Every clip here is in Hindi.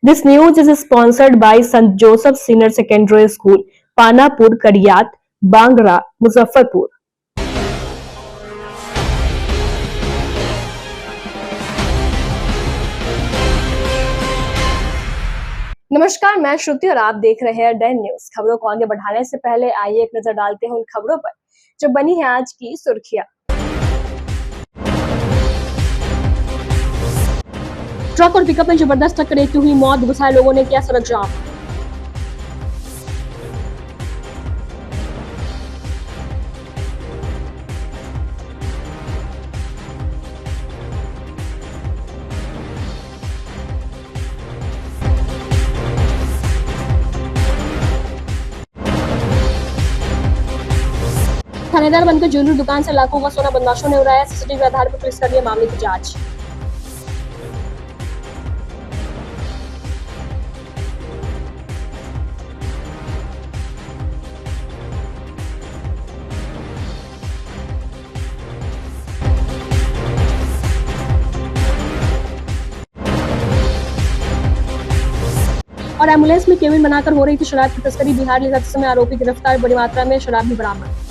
This news is sponsored by St. Joseph Senior Secondary School, Panapur, Kariyat, Bangra, Muzaffarpur. नमस्कार, मैं श्रुति और आप देख रहे हैं डेन न्यूज। खबरों को आगे बढ़ाने से पहले आइए एक नजर डालते हैं उन खबरों पर जो बनी है आज की सुर्खियां। ट्रक और पिकअप में जबरदस्त टक्कर, एक की हुई मौत, बहुत सारे लोगों ने किया सड़क जाम। थानेदार बनकर ज्वेलरी दुकान से लाखों का सोना बदमाशों ने उड़ाया। सीसीटीवी आधार पर पुलिस कर रही है मामले की जांच। और एम्बुलेंस में केबिन बनाकर हो रही थी शराब की तस्करी। बिहार ले जाते समय आरोपी गिरफ्तार, बड़ी मात्रा में शराब भी बरामद।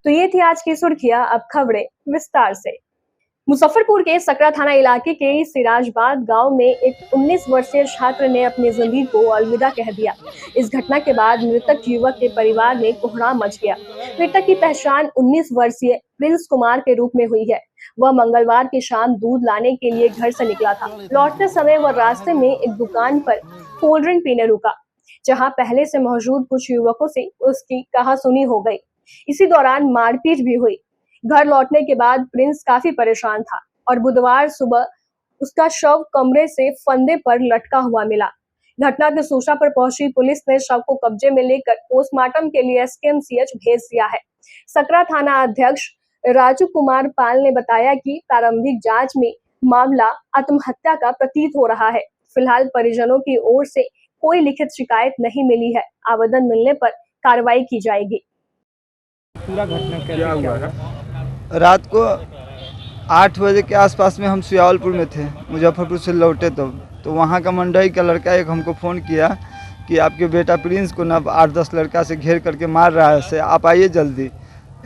तो ये थी आज की सुर्खियां, अब खबरें विस्तार से। मुजफ्फरपुर के सकरा थाना इलाके के सिराजबाद गांव में एक 19 वर्षीय छात्र ने अपनी जिंदगी को अलविदा कह दिया। इस घटना के बाद मृतक युवक के परिवार में कोहराम मच गया। मृतक की पहचान 19 वर्षीय प्रिंस कुमार के रूप में हुई है। वह मंगलवार की शाम दूध लाने के लिए घर से निकला था। लौटते समय वह रास्ते में एक दुकान पर कोल्ड ड्रिंक पीने रुका, जहाँ पहले से मौजूद कुछ युवकों से उसकी कहासुनी हो गई। इसी दौरान मारपीट भी हुई। घर लौटने के बाद प्रिंस काफी परेशान था और बुधवार सुबह उसका शव कमरे से फंदे पर लटका हुआ मिला। घटना की सूचना पर पहुंची पुलिस ने शव को कब्जे में लेकर पोस्टमार्टम के लिए एसकेएमसीएच भेज दिया है। सकरा थाना अध्यक्ष राजू कुमार पाल ने बताया कि प्रारंभिक जांच में मामला आत्महत्या का प्रतीत हो रहा है। फिलहाल परिजनों की ओर से कोई लिखित शिकायत नहीं मिली है। आवेदन मिलने पर कार्रवाई की जाएगी। पूरा घटना क्या हुआ है? रात को 8 बजे के आसपास में हम सुयावलपुर में थे, मुजफ्फरपुर से लौटे तो वहाँ का मंडई का लड़का एक हमको फ़ोन किया कि आपके बेटा प्रिंस को ना 8-10 लड़का से घेर करके मार रहा है, से आप आइए जल्दी।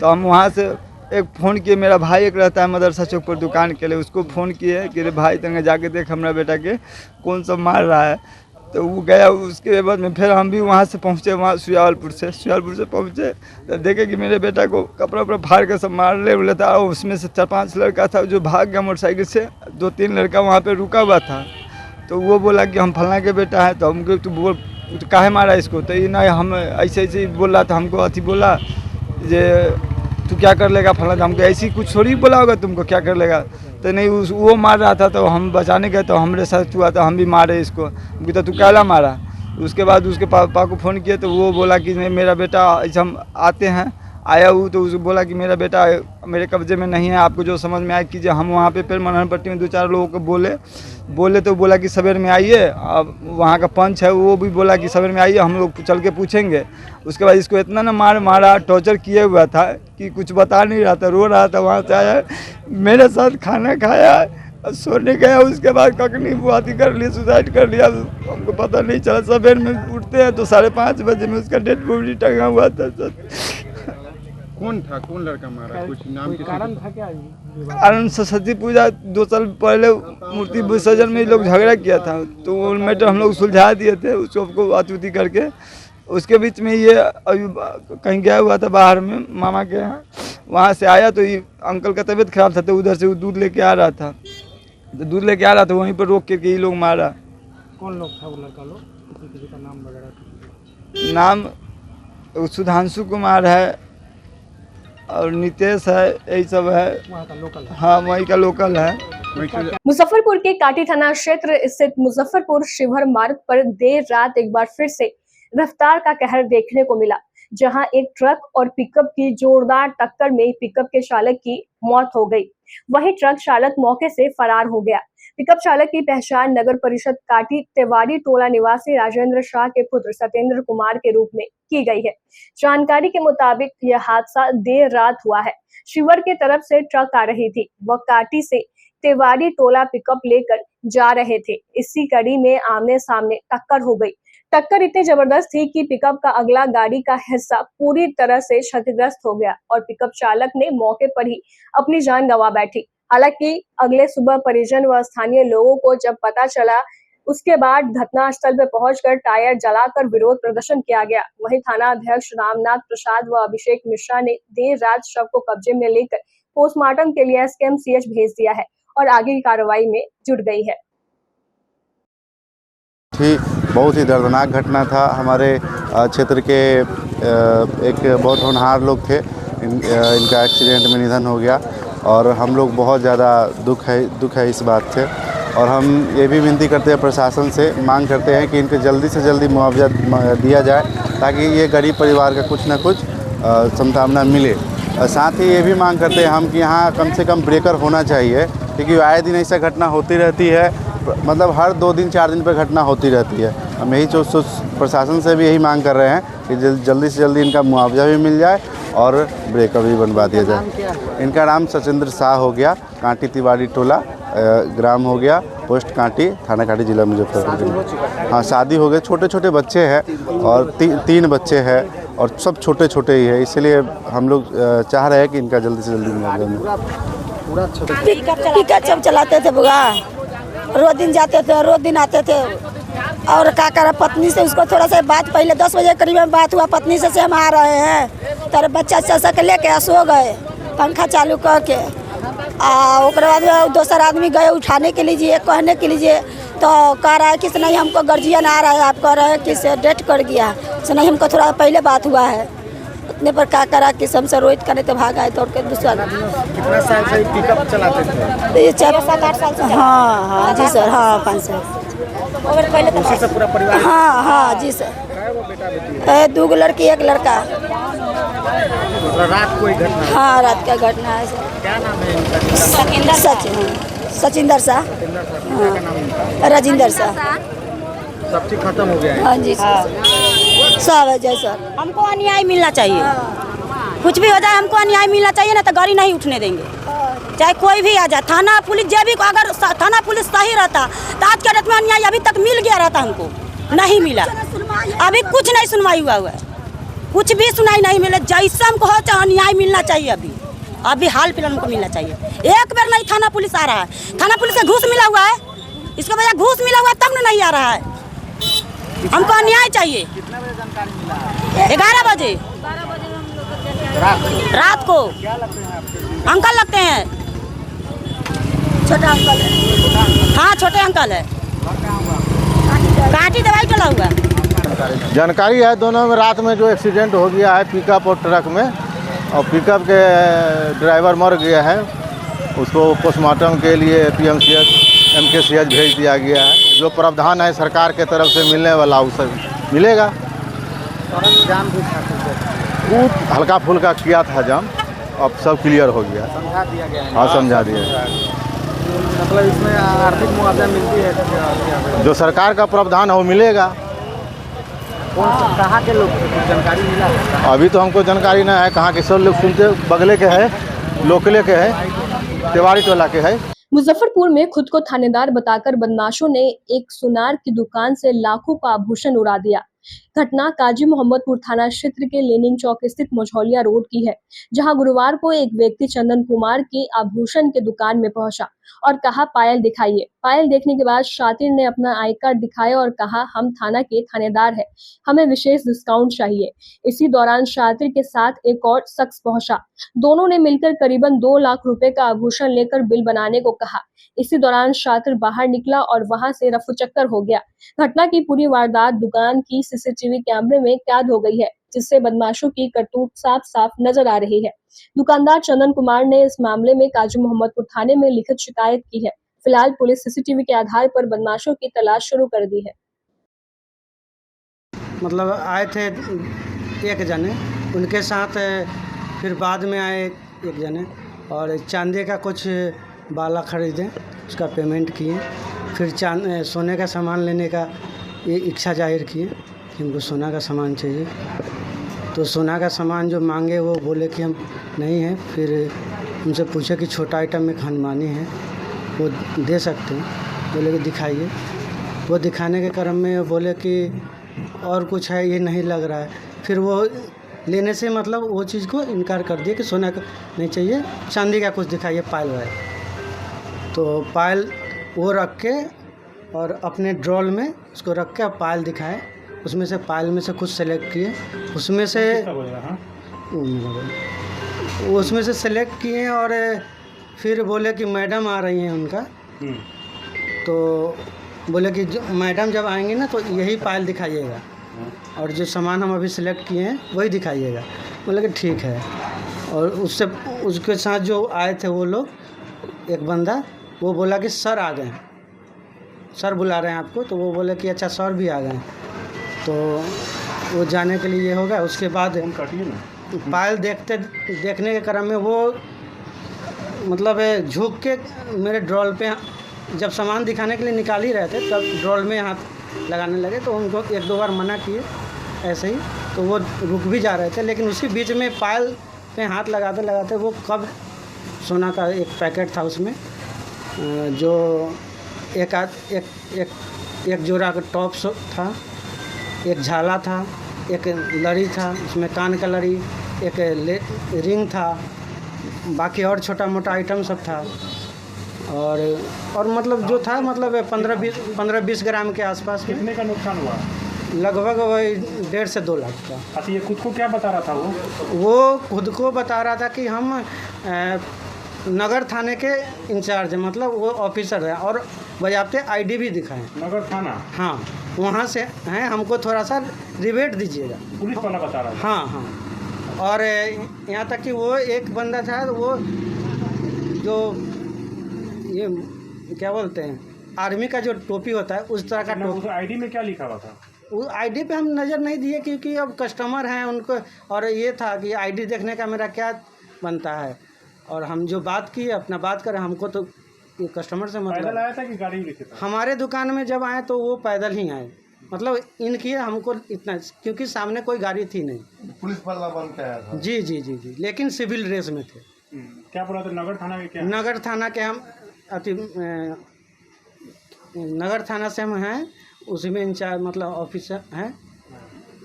तो हम वहाँ से एक फ़ोन किए, मेरा भाई एक रहता है मदरसा चौक पर दुकान के लिए, उसको फ़ोन किए कि रे भाई तंगे जाके देख हमारा बेटा के कौन सा मार रहा है। तो वो गया, उसके बाद में फिर हम भी वहाँ से पहुँचे, वहाँ सुयावलपुर से पहुँचे तो देखे कि मेरे बेटा को कपड़ा वपड़ा फाड़ के सब मारने वाले था। उसमें से 4-5 लड़का था जो भाग गया मोटरसाइकिल से। 2-3 लड़का वहाँ पे रुका हुआ था। तो वो बोला कि हम फलना के बेटा है। तो हमको तो बोल काहे मारा इसको? तो ये नहीं, हम ऐसे ही बोल रहा था। हमको अथी बोला जे तू क्या कर लेगा फलना। हमको ऐसी कुछ थोड़ी बोला होगा तुमको क्या कर लेगा। तो नहीं, वो मार रहा था तो हम बचाने गए तो हमारे साथ हुआ, तो हम भी मारे इसको। तो तू कैला मारा? उसके बाद उसके पापा को फ़ोन किया तो वो बोला कि नहीं मेरा बेटा, ऐसे हम आते हैं आया हूँ। तो उसको बोला कि मेरा बेटा मेरे कब्जे में नहीं है, आपको जो समझ में आए कीजिए। हम वहाँ पे फिर मनहर पट्टी में 2-4 लोगों को बोले तो बोला कि सवेर में आइए। अब वहाँ का पंच है वो भी बोला कि सवेर में आइए, हम लोग चल के पूछेंगे। उसके बाद इसको इतना ना मारा, टॉर्चर किए हुआ था कि कुछ बता नहीं रहा था, रो रहा था। वहाँ से आया, मेरे साथ खाना खाया, सोने गया। उसके बाद कखनी बुआती कर लिया, सुसाइड कर लिया, हमको पता नहीं चला। सवेर में उठते हैं तो 5:30 बजे में उसका डेड बॉडी टंगा हुआ था। कौन था, कौन लड़का मारा? कुछ नाम के कारण था क्या? कारण सरस्वती पूजा 2 साल पहले मूर्ति विसर्जन में लोग झगड़ा किया था, तो वो मैटर हम लोग सुलझा दिए थे उसको आतुति करके। उसके बीच में ये अभी कहीं गया हुआ था बाहर में मामा के यहाँ, वहाँ से आया तो ये अंकल का तबीयत खराब था, तो उधर से वो दूध लेके आ रहा था। तो दूध लेके आ रहा था, वहीं पर रोक के ये लोग मारा। कौन लोग था वो लड़का लोग? किसी का नाम वगैरह? नाम सुधांशु कुमार है और नितेश है, यही सब है। वहाँ का लोकल है? हाँ, वहीं का लोकल है। मुजफ्फरपुर के काटी थाना क्षेत्र स्थित मुजफ्फरपुर शिवहर मार्ग पर देर रात एक बार फिर से रफ्तार का कहर देखने को मिला। जहां एक ट्रक और पिकअप की जोरदार टक्कर में पिकअप के चालक की मौत हो गई। वहीं ट्रक चालक मौके से फरार हो गया। पिकअप चालक की पहचान नगर परिषद काटी तिवारी टोला निवासी राजेंद्र शाह के पुत्र सत्येंद्र कुमार के रूप में की गई है। जानकारी के मुताबिक यह हादसा देर रात हुआ है। शिवर की तरफ से ट्रक आ रही थी, वह काटी से तिवारी टोला पिकअप लेकर जा रहे थे। इसी कड़ी में आमने सामने टक्कर हो गई। टक्कर इतनी जबरदस्त थी कि पिकअप का अगला गाड़ी का हिस्सा पूरी तरह से क्षतिग्रस्त हो गया और पिकअप चालक ने मौके पर ही अपनी जान गंवा बैठी। हालांकि अगले सुबह परिजन व स्थानीय लोगों को जब पता चला, उसके बाद घटनास्थल पर पहुंचकर टायर जलाकर विरोध प्रदर्शन किया गया। वहीं थाना अध्यक्ष रामनाथ प्रसाद व अभिषेक मिश्रा ने देर रात शव को कब्जे में लेकर पोस्टमार्टम के लिए एसकेएमसीएच भेज दिया है और आगे की कार्रवाई में जुट गई है। बहुत ही दर्दनाक घटना था। हमारे क्षेत्र के एक बहुत होनहार लोग थे, इनका एक्सीडेंट में निधन हो गया और हम लोग बहुत ज़्यादा दुख है इस बात से। और हम ये भी विनती करते हैं प्रशासन से, मांग करते हैं कि इनको जल्दी से जल्दी मुआवजा दिया जाए ताकि ये गरीब परिवार का कुछ ना कुछ संभावना मिले। साथ ही ये भी मांग करते हैं हम कि यहाँ कम से कम ब्रेकर होना चाहिए, क्योंकि आए दिन ऐसा घटना होती रहती है, मतलब हर 2 दिन 4 दिन पर घटना होती रहती है। हम यही प्रशासन से भी यही मांग कर रहे हैं कि जल्दी से जल्दी इनका मुआवजा भी मिल जाए और ब्रेकर भी बनवा दिया जाए। इनका नाम सत्येंद्र शाह हो गया, कांटी तिवारी टोला ग्राम हो गया, पोस्ट कांटी, थाना कांटी, जिला मुजफ्फरपुर। हाँ, शादी हो गए, छोटे छोटे बच्चे हैं और 3 बच्चे हैं और सब छोटे छोटे ही है, इसलिए हम लोग चाह रहे हैं कि इनका जल्दी से जल्दी मुआवजा मिले। पिकअप सब चलाते थे बुआ, रोज दिन जाते थे, रोज दिन आते थे। और का करा, पत्नी से उसको थोड़ा सा बात, पहले 10 बजे करीब में बात हुआ, पत्नी से हम आ रहे हैं, तेरे बच्चा चचा के लेके सो गए पंखा चालू करके। उसके बाद दूसर आदमी गए उठाने के लिए, कहने के लिए, तो कह रहा है कि नहीं हमको गर्जियन आ रहा है, आप कह रहे हैं कि डेट कर गया से, नहीं हमको थोड़ा पहले बात हुआ है। उतने पर क्या करा कि हमसे रोहित करने तो भागा है दौड़ के दूसरा। कितना साल से पिकअप चलाते थे? ये 7-8 साल से। हाँ जी सर, हाँ 5 साल और पहले तो उसी से पूरा परिवार? हाँ जी सर। बेटा बेटी? 2 लड़की 1 लड़का। रात को ही घटना? हाँ, रात का घटना है सर। क्या नाम है इनका? सचिंदर शाह, राजेंद्र शाह। सब चीज खत्म हो गया है? हाँ जी सर, सब है जय सर। हमको अन्याय मिलना चाहिए, कुछ भी हो जाए हमको अन्याय मिलना चाहिए, ना तो गाड़ी नहीं उठने देंगे, चाहे कोई भी आ जाए। थाना पुलिस जो भी, अगर थाना पुलिस सही रहता तो आज के डेट में अन्याय अभी तक मिल गया रहता, हमको नहीं मिला। अभी कुछ नहीं सुनवाई हुआ है, कुछ भी सुनाई नहीं मिले। जैसा हमको हो चाहे अन्याय मिलना चाहिए, अभी हाल फिलहाल हमको मिलना चाहिए। एक बार नहीं थाना पुलिस आ रहा है, थाना पुलिस से घूस मिला हुआ है, इसको वजह घूस मिला हुआ है तब न नहीं आ रहा है। हमको अन्याय चाहिए। कितना बजे जानकारी मिला? 11 बजे रात को। क्या लगते हैं आपके? अंकल लगते हैं, छोटा अंकल है। हाँ छोटे अंकल है, कांटी दवाई टला हुआ। जानकारी है दोनों में रात में जो एक्सीडेंट हो गया है पिकअप और ट्रक में, और पिकअप के ड्राइवर मर गया है, उसको पोस्टमार्टम के लिए पीएमसीएच एमकेसीएच भेज दिया गया है। जो प्रावधान है सरकार के तरफ से मिलने वाला उसे मिलेगा। सड़क जाम भी था, वो हल्का फुल्का किया था जाम, अब सब क्लियर हो गया, समझा दिया गया है। हाँ समझा दिया। मतलब इसमें आर्थिक मुआवजा मिलती है? जो सरकार का प्रावधान है वो मिलेगा। कहाँ के लोग, कुछ जानकारी मिला है? अभी तो हमको जानकारी नहीं है कहाँ के, सब लोग सुनते बगले के है, लोकले के है, तिवारी टोला के है। मुजफ्फरपुर में खुद को थानेदार बताकर बदमाशों ने एक सुनार की दुकान से लाखों का आभूषण उड़ा दिया। घटना काजी मोहम्मदपुर थाना क्षेत्र के लेनिंग चौक स्थित मझौलिया रोड की है, जहां गुरुवार को एक व्यक्ति चंदन कुमार की आभूषण के दुकान में पहुंचा और कहा पायल दिखाइए। पायल देखने के बाद शातिर ने अपना आई कार्ड दिखाया और कहा हम थाना के थानेदार हैं, हमें विशेष डिस्काउंट चाहिए। इसी दौरान शातिर के साथ एक और शख्स पहुंचा, दोनों ने मिलकर करीबन 2 लाख रुपए का आभूषण लेकर बिल बनाने को कहा। इसी दौरान शातिर बाहर निकला और वहां से रफूचक्कर हो गया। घटना की पूरी वारदात दुकान की सीसीटीवी कैमरे में कैद हो गई है, जिससे बदमाशों की करतूत साफ साफ नजर आ रही है। दुकानदार चंदन कुमार ने इस मामले में काजी मोहम्मदपुर थाने में लिखित शिकायत की है। फिलहाल पुलिस सीसीटीवी के आधार पर बदमाशों की तलाश शुरू कर दी है। मतलब आए थे एक जने, उनके साथ फिर बाद में आए एक जने और चांदी का कुछ बाला ख़रीदे, उसका पेमेंट किए। फिर सोने का सामान लेने का ये इच्छा जाहिर किए कि हमको सोना का सामान चाहिए। तो सोना का सामान जो मांगे वो बोले कि हम नहीं है। फिर उनसे पूछा कि छोटा आइटम में खनमानी है, वो दे सकते हैं? बोले कि दिखाइए। वो दिखाने के क्रम में वो बोले कि और कुछ है, ये नहीं लग रहा है। फिर वो लेने से मतलब वो चीज़ को इनकार कर दिया कि सोना का नहीं चाहिए, चांदी का कुछ दिखाइए, पायल वायल। तो पायल वो रख के और अपने ड्रॉल में उसको रख के पायल दिखाए। उसमें से पायल में से कुछ सेलेक्ट किए, उसमें से सेलेक्ट किए और फिर बोले कि मैडम आ रही हैं उनका। तो बोले कि मैडम जब आएंगी ना तो यही पायल दिखाइएगा और जो सामान हम अभी सेलेक्ट किए हैं वही दिखाइएगा। बोले कि ठीक है। और उसके साथ जो आए थे वो लोग, एक बंदा, वो बोला कि सर आ गए, सर बुला रहे हैं आपको। तो वो बोले कि अच्छा सर भी आ गए। तो वो जाने के लिए ये हो गया। उसके बाद पायल देखने के क्रम में वो मतलब झुक के मेरे ड्रॉल पे, जब सामान दिखाने के लिए निकाल ही रहे थे तब ड्रॉल में हाथ लगाने लगे। तो उनको एक दो बार मना किए ऐसे ही, तो वो रुक भी जा रहे थे। लेकिन उसी बीच में पायल पे हाथ लगाते लगाते वो कब सोना का एक पैकेट था, उसमें जो एक जोड़ा का टॉप था, एक झाला था, एक लड़ी था, उसमें कान का लड़ी, एक रिंग था, बाकी और छोटा मोटा आइटम सब था। और मतलब जो था मतलब 15-20 ग्राम के आसपास। कितने का नुकसान हुआ? लगभग वही 1.5 से 2 लाख का। अच्छा, ये खुद को क्या बता रहा था? वो खुद को बता रहा था कि हम नगर थाने के इंचार्ज हैं, मतलब वो ऑफिसर है और बजाते आईडी भी दिखाएं। नगर थाना? हाँ, वहाँ से हैं, हमको थोड़ा सा रिबेट दीजिएगा। पुलिस वाला बता रहा था? हाँ हाँ। और यहाँ तक कि वो एक बंदा था, वो जो ये क्या बोलते हैं, आर्मी का जो टोपी होता है उस तरह का टोपी। आईडी में क्या लिखा हुआ था? वो आईडी पे हम नज़र नहीं दिए क्योंकि अब कस्टमर हैं उनको, और ये था कि आईडी देखने का मेरा क्या बनता है। और हम जो बात की अपना बात करें, हमको तो ये कस्टमर से मतलब। पैदल आया था कि गाड़ी लेके था? हमारे दुकान में जब आए तो वो पैदल ही आए, मतलब इनकी हमको इतना, क्योंकि सामने कोई गाड़ी थी नहीं। पुलिस वाला बन के आया था? जी जी जी जी, लेकिन सिविल ड्रेस में थे। क्या बोला था? नगर थाना के क्या? नगर थाना के हम नगर थाना से हम हैं, उसी में इंचार्ज मतलब ऑफिसर हैं,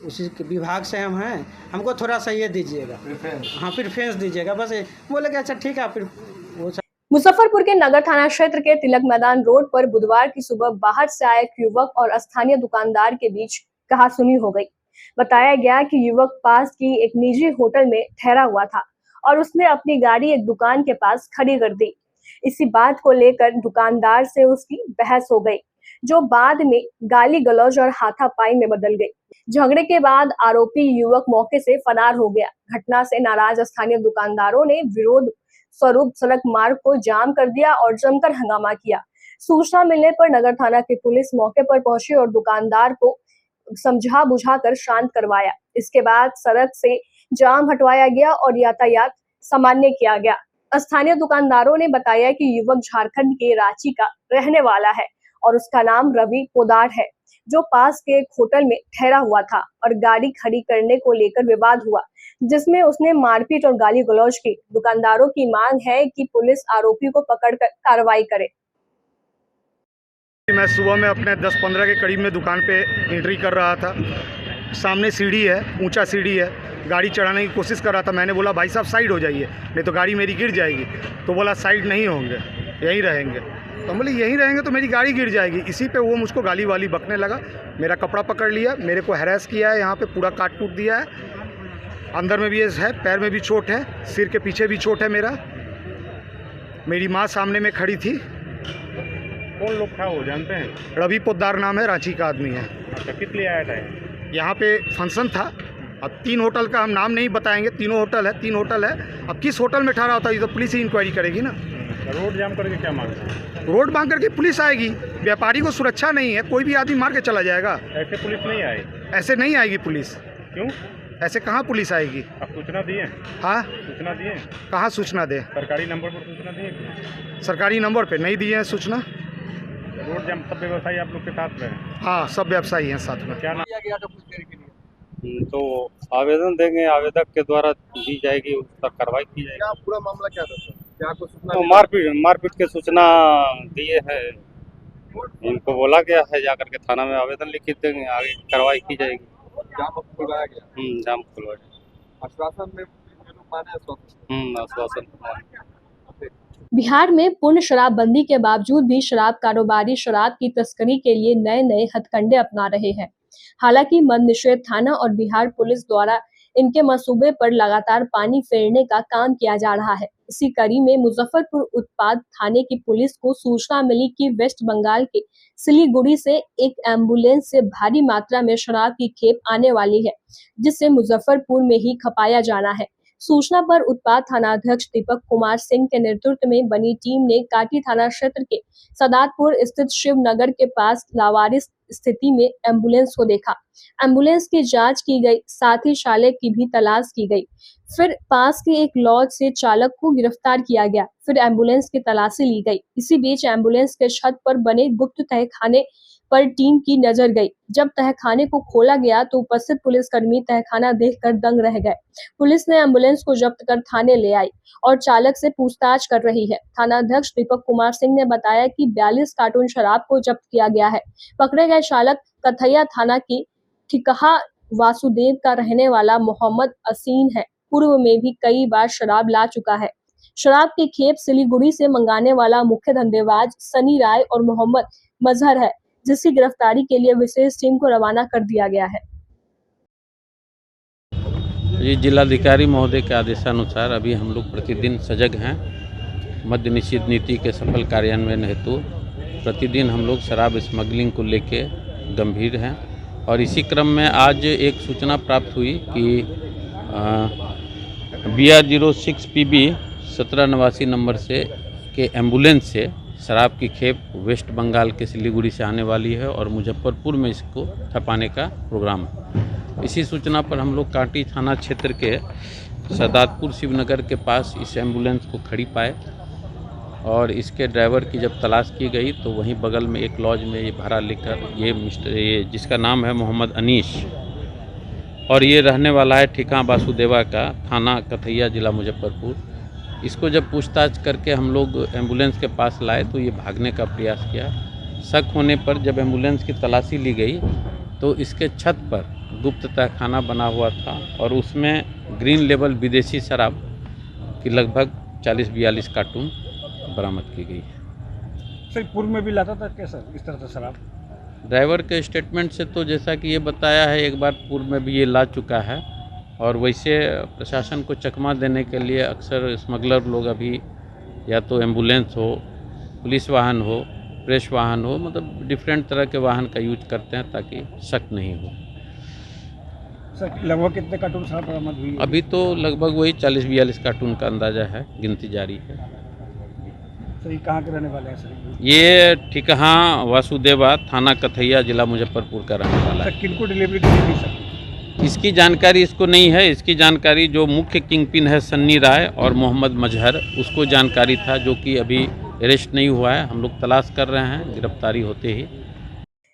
उसी के विभाग से हम हैं। हमको थोड़ा सा ये दीजिएगा, हाँ प्रिफरेंस दीजिएगा बस। बोले कि अच्छा ठीक है। फिर वो मुजफ्फरपुर के नगर थाना क्षेत्र के तिलक मैदान रोड पर बुधवार की सुबह बाहर से आए एक युवक और स्थानीय दुकानदार के बीच कहासुनी हो गई। बताया गया कि युवक पास की एक निजी होटल में ठहरा हुआ था और उसने अपनी गाड़ी एक दुकान के पास खड़ी कर दी। इसी बात को लेकर दुकानदार से उसकी बहस हो गई, जो बाद में गाली गलौज और हाथापाई में बदल गई। झगड़े के बाद आरोपी युवक मौके से फरार हो गया। घटना से नाराज स्थानीय दुकानदारों ने विरोध स्वरूप सड़क मार्ग को जाम कर दिया और जमकर हंगामा किया। सूचना मिलने पर नगर थाना की पुलिस मौके पर पहुंची और दुकानदार को समझा बुझाकर शांत करवाया। इसके बाद सड़क से जाम हटवाया गया और यातायात सामान्य किया गया। स्थानीय दुकानदारों ने बताया कि युवक झारखंड के रांची का रहने वाला है और उसका नाम रवि पोदार है, जो पास के एक होटल में ठहरा हुआ था और गाड़ी खड़ी करने को लेकर विवाद हुआ, जिसमें उसने मारपीट और गाली गलौज की। दुकानदारों की मांग है कि पुलिस आरोपी को पकड़कर कार्रवाई करे। मैं सुबह में अपने 10-15 के करीब में दुकान पे एंट्री कर रहा था। सामने सीढ़ी है, ऊंचा सीढ़ी है, गाड़ी चढ़ाने की कोशिश कर रहा था। मैंने बोला भाई साहब साइड हो जाइए, नहीं तो गाड़ी मेरी गिर जाएगी। तो बोला साइड नहीं होंगे, यहीं रहेंगे। तो बोले यहीं रहेंगे तो मेरी गाड़ी गिर जाएगी। इसी पे वो मुझको गाली वाली बकने लगा, मेरा कपड़ा पकड़ लिया, मेरे को हैरेस किया है, यहाँ पे पूरा काट कूट दिया है। अंदर में भी है, पैर में भी चोट है, सिर के पीछे भी चोट है मेरा। मेरी माँ सामने में खड़ी थी। कौन लोग था वो जानते हैं? रवि पोदार नाम है, रांची का आदमी है। अच्छा, किस लिए आया था? यहाँ पे फंक्शन था। अब 3 होटल का हम नाम नहीं बताएंगे, 3 होटल है। अब किस होटल में ठहरा होता है ये तो पुलिस ही इंक्वायरी करेगी ना। रोड जाम करके क्या मांग रहे हैं? रोड बांध करके पुलिस आएगी। व्यापारी को सुरक्षा नहीं है, कोई भी आदमी मार के चला जाएगा। ऐसे पुलिस नहीं आए? ऐसे नहीं आएगी पुलिस। क्यों? ऐसे कहाँ पुलिस आएगी? आप सूचना दिए? हाँ, सूचना दिए? कहाँ सूचना दे? सरकारी नंबर पर सूचना दिए? सरकारी नंबर पे नहीं दिए हैं सूचना। रोड जाम सब व्यवसायी आप लोग के साथ में? हाँ, सब व्यवसायी हैं साथ में। क्या नाम? तो आवेदन देंगे, आवेदक के द्वारा दी जाएगी, उस पर कार्रवाई की जाएगी। क्या पूरा मामला क्या था सर? क्या आपको सूचना तो मिली? मारपीट के सूचना दिए है, इनको बोला गया है जाकर के थाना में आवेदन लिखित देंगे, आगे कार्रवाई की जाएगी। जाम खुलवाया गया? जाम खुलवाया। आश्वासन में लोग माने आश्वासन? आश्वासन। बिहार में पूर्ण शराबबंदी के बावजूद भी शराब कारोबारी शराब की तस्करी के लिए नए नए हथकंडे अपना रहे हैं। हालांकि मद्य निषेध थाना और बिहार पुलिस द्वारा इनके मंसूबे पर लगातार पानी फेरने का काम किया जा रहा है। इसी कड़ी में मुजफ्फरपुर उत्पाद थाने की पुलिस को सूचना मिली कि वेस्ट बंगाल के सिलीगुड़ी से एक एम्बुलेंस से भारी मात्रा में शराब की खेप आने वाली है, जिसे मुजफ्फरपुर में ही खपाया जाना है। सूचना पर उत्पाद थानाध्यक्ष दीपक कुमार सिंह के नेतृत्व में बनी टीम ने काटी थाना क्षेत्र के सदातपुर स्थित शिवनगर के पास लावारिस स्थिति में एम्बुलेंस को देखा। एम्बुलेंस की जांच की गई, साथ ही चालक की भी तलाश की गई। फिर पास के एक लॉज से चालक को गिरफ्तार किया गया। फिर एम्बुलेंस की तलाशी ली गई। इसी बीच एम्बुलेंस के छत पर बने गुप्त तहखाने पर टीम की नजर गई। जब तहखाने को खोला गया तो उपस्थित पुलिसकर्मी तहखाना देखकर दंग रह गए। पुलिस ने एम्बुलेंस को जब्त कर थाने ले आई और चालक से पूछताछ कर रही है। थानाध्यक्ष दीपक कुमार सिंह ने बताया कि 42 कार्टून शराब को जब्त किया गया है। पकड़े गए चालक कथैया थाना की ठिकहा वासुदेव का रहने वाला मोहम्मद असीन है। पूर्व में भी कई बार शराब ला चुका है। शराब की खेप सिलीगुड़ी से मंगाने वाला मुख्य धंधेबाज सनी राय और मोहम्मद मजहर है, जिसकी गिरफ्तारी के लिए विशेष टीम को रवाना कर दिया गया है। ये जिलाधिकारी महोदय के आदेशानुसार अभी हम लोग प्रतिदिन सजग हैं। मद्य निषेध नीति के सफल कार्यान्वयन हेतु प्रतिदिन हम लोग शराब स्मगलिंग को लेके गंभीर हैं और इसी क्रम में आज एक सूचना प्राप्त हुई कि BR06 PB 1789 नंबर से के एम्बुलेंस से शराब की खेप वेस्ट बंगाल के सिलीगुड़ी से आने वाली है और मुजफ्फरपुर में इसको छपाने का प्रोग्राम है। इसी सूचना पर हम लोग कांटी थाना क्षेत्र के सदातपुर शिवनगर के पास इस एम्बुलेंस को खड़ी पाए और इसके ड्राइवर की जब तलाश की गई तो वहीं बगल में एक लॉज में ये भाड़ा लेकर ये जिसका नाम है मोहम्मद अनीश और ये रहने वाला है ठिका वासुदेवा का, थाना कथैया, जिला मुजफ्फरपुर। इसको जब पूछताछ करके हम लोग एम्बुलेंस के पास लाए तो ये भागने का प्रयास किया। शक होने पर जब एम्बुलेंस की तलाशी ली गई तो इसके छत पर गुप्त तहखाना बना हुआ था और उसमें ग्रीन लेबल विदेशी शराब की लगभग 40-42 कार्टून बरामद की गई है। सर पूर्व में भी लाता था कैसा इस तरह से शराब? ड्राइवर के स्टेटमेंट से तो जैसा कि ये बताया है एक बार पूर्व में भी ये ला चुका है और वैसे प्रशासन को चकमा देने के लिए अक्सर स्मगलर लोग अभी या तो एम्बुलेंस हो, पुलिस वाहन हो, प्रेस वाहन हो, मतलब डिफरेंट तरह के वाहन का यूज करते हैं ताकि शक नहीं हो। सर लगभग कितने कार्टून शराब बरामद हुई? अभी तो लगभग वही 40-42 कार्टून का अंदाजा है, गिनती जारी है। सर ये कहाँ के रहने वाले हैं सर? ये ठिकहा वासुदेवा, थाना कथैया, जिला मुजफ्फरपुर का रहने वाला है। सर किनको डिलीवरी दी थी सर? इसकी जानकारी इसको नहीं है। इसकी जानकारी जो मुख्य किंगपिन है सन्नी राय और मोहम्मद मजहर, उसको जानकारी था, जो कि अभी अरेस्ट नहीं हुआ है। हम लोग तलाश कर रहे हैं, गिरफ्तारी होते ही।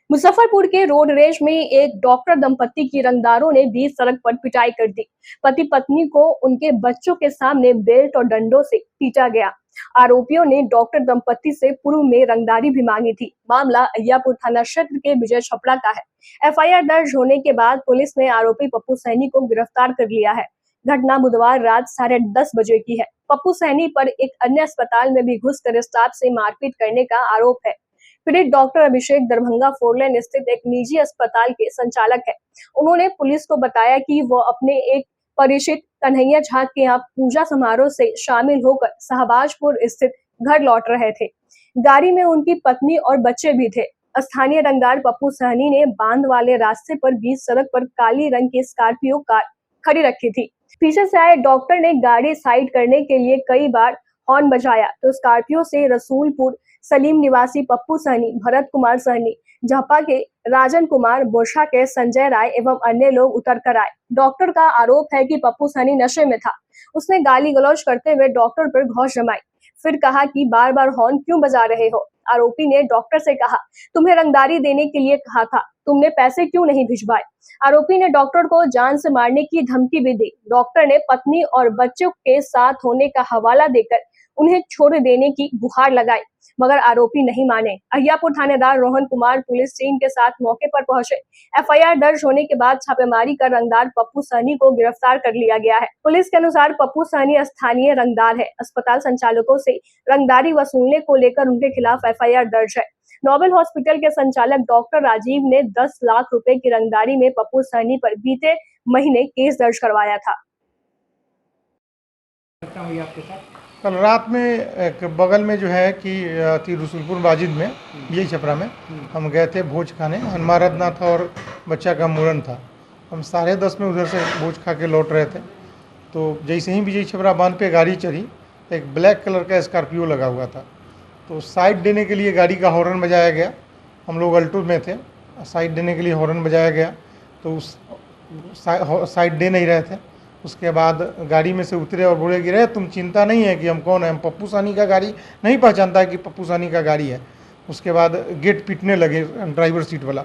मुजफ्फरपुर के रोड रेज में एक डॉक्टर दंपत्ति की रंगदारों ने बीच सड़क पर पिटाई कर दी। पति पत्नी को उनके बच्चों के सामने बेल्ट और डंडों से पीटा गया। आरोपियों ने डॉक्टर दंपत्ति से पूर्व में रंगदारी भी मांगी थी। मामला अय्यापुर थाना क्षेत्र के विजय छपड़ा का है। FIR दर्ज होने के बाद पुलिस ने आरोपी पप्पू सैनी को गिरफ्तार कर लिया है। घटना बुधवार रात 10:30 बजे की है। पप्पू सैनी पर एक अन्य अस्पताल में भी घुसकर स्टाफ से मारपीट करने का आरोप है। पीड़ित डॉक्टर अभिषेक दरभंगा फोरलेन स्थित एक निजी अस्पताल के संचालक है। उन्होंने पुलिस को बताया कि वो अपने एक परिचित कन्हैया झा के यहाँ पूजा समारोह से शामिल होकर शाहबाजपुर स्थित घर लौट रहे थे। गाड़ी में उनकी पत्नी और बच्चे भी थे। स्थानीय रंगदार पप्पू सहनी ने बांध वाले रास्ते पर बीच सड़क पर काली रंग की स्कॉर्पियो कार खड़ी रखी थी। पीछे से आए डॉक्टर ने गाड़ी साइड करने के लिए कई बार हॉर्न बजाया तो स्कॉर्पियो से रसूलपुर सलीम निवासी पप्पू सहनी, भरत कुमार सहनी, झापा के राजन कुमार, बोरछा के संजय राय एवं अन्य लोग उतर कर आए। डॉक्टर का आरोप है कि पप्पू सहनी नशे में था। उसने गाली गलौज करते हुए डॉक्टर पर घौंस जमाई, फिर कहा कि बार बार हॉर्न क्यों बजा रहे हो। आरोपी ने डॉक्टर से कहा, तुम्हें रंगदारी देने के लिए कहा था, तुमने पैसे क्यों नहीं भिजवाए। आरोपी ने डॉक्टर को जान से मारने की धमकी भी दी। डॉक्टर ने पत्नी और बच्चों के साथ होने का हवाला देकर उन्हें छोड़ देने की गुहार लगाई, मगर आरोपी नहीं माने। अहियापुर थानेदार रोहन कुमार पुलिस टीम के साथ मौके पर पहुंचे। एफआईआर दर्ज होने के बाद छापेमारी कर रंगदार पप्पू सहनी को गिरफ्तार कर लिया गया है। पुलिस के अनुसार पप्पू सहनी स्थानीय रंगदार है। अस्पताल संचालकों से रंगदारी वसूलने को लेकर उनके खिलाफ एफआईआर दर्ज है। नोबेल हॉस्पिटल के संचालक डॉक्टर राजीव ने 10 लाख रुपए की रंगदारी में पप्पू सहनी पर बीते महीने केस दर्ज करवाया था। कल रात में एक बगल में जो है कि रसुलपुर बाजिद में यही छपरा में हम गए थे भोज खाने। हनुमारदना था और बच्चा का मुरन था। हम 10:30 में उधर से भोज खा के लौट रहे थे, तो जैसे ही विजय छपरा बांध पे गाड़ी चढ़ी, एक ब्लैक कलर का स्कॉर्पियो लगा हुआ था, तो साइड देने के लिए गाड़ी का हॉर्न बजाया गया। हम लोग अल्टो में थे, साइड देने के लिए हॉर्न बजाया गया, तो उस साइड दे नहीं रहे थे। उसके बाद गाड़ी में से उतरे और बोले कि रे तुम चिंता नहीं है कि हम कौन है, हम पप्पू सहनी का गाड़ी नहीं पहचानता है कि पप्पू सहनी का गाड़ी है। उसके बाद गेट पीटने लगे, ड्राइवर सीट वाला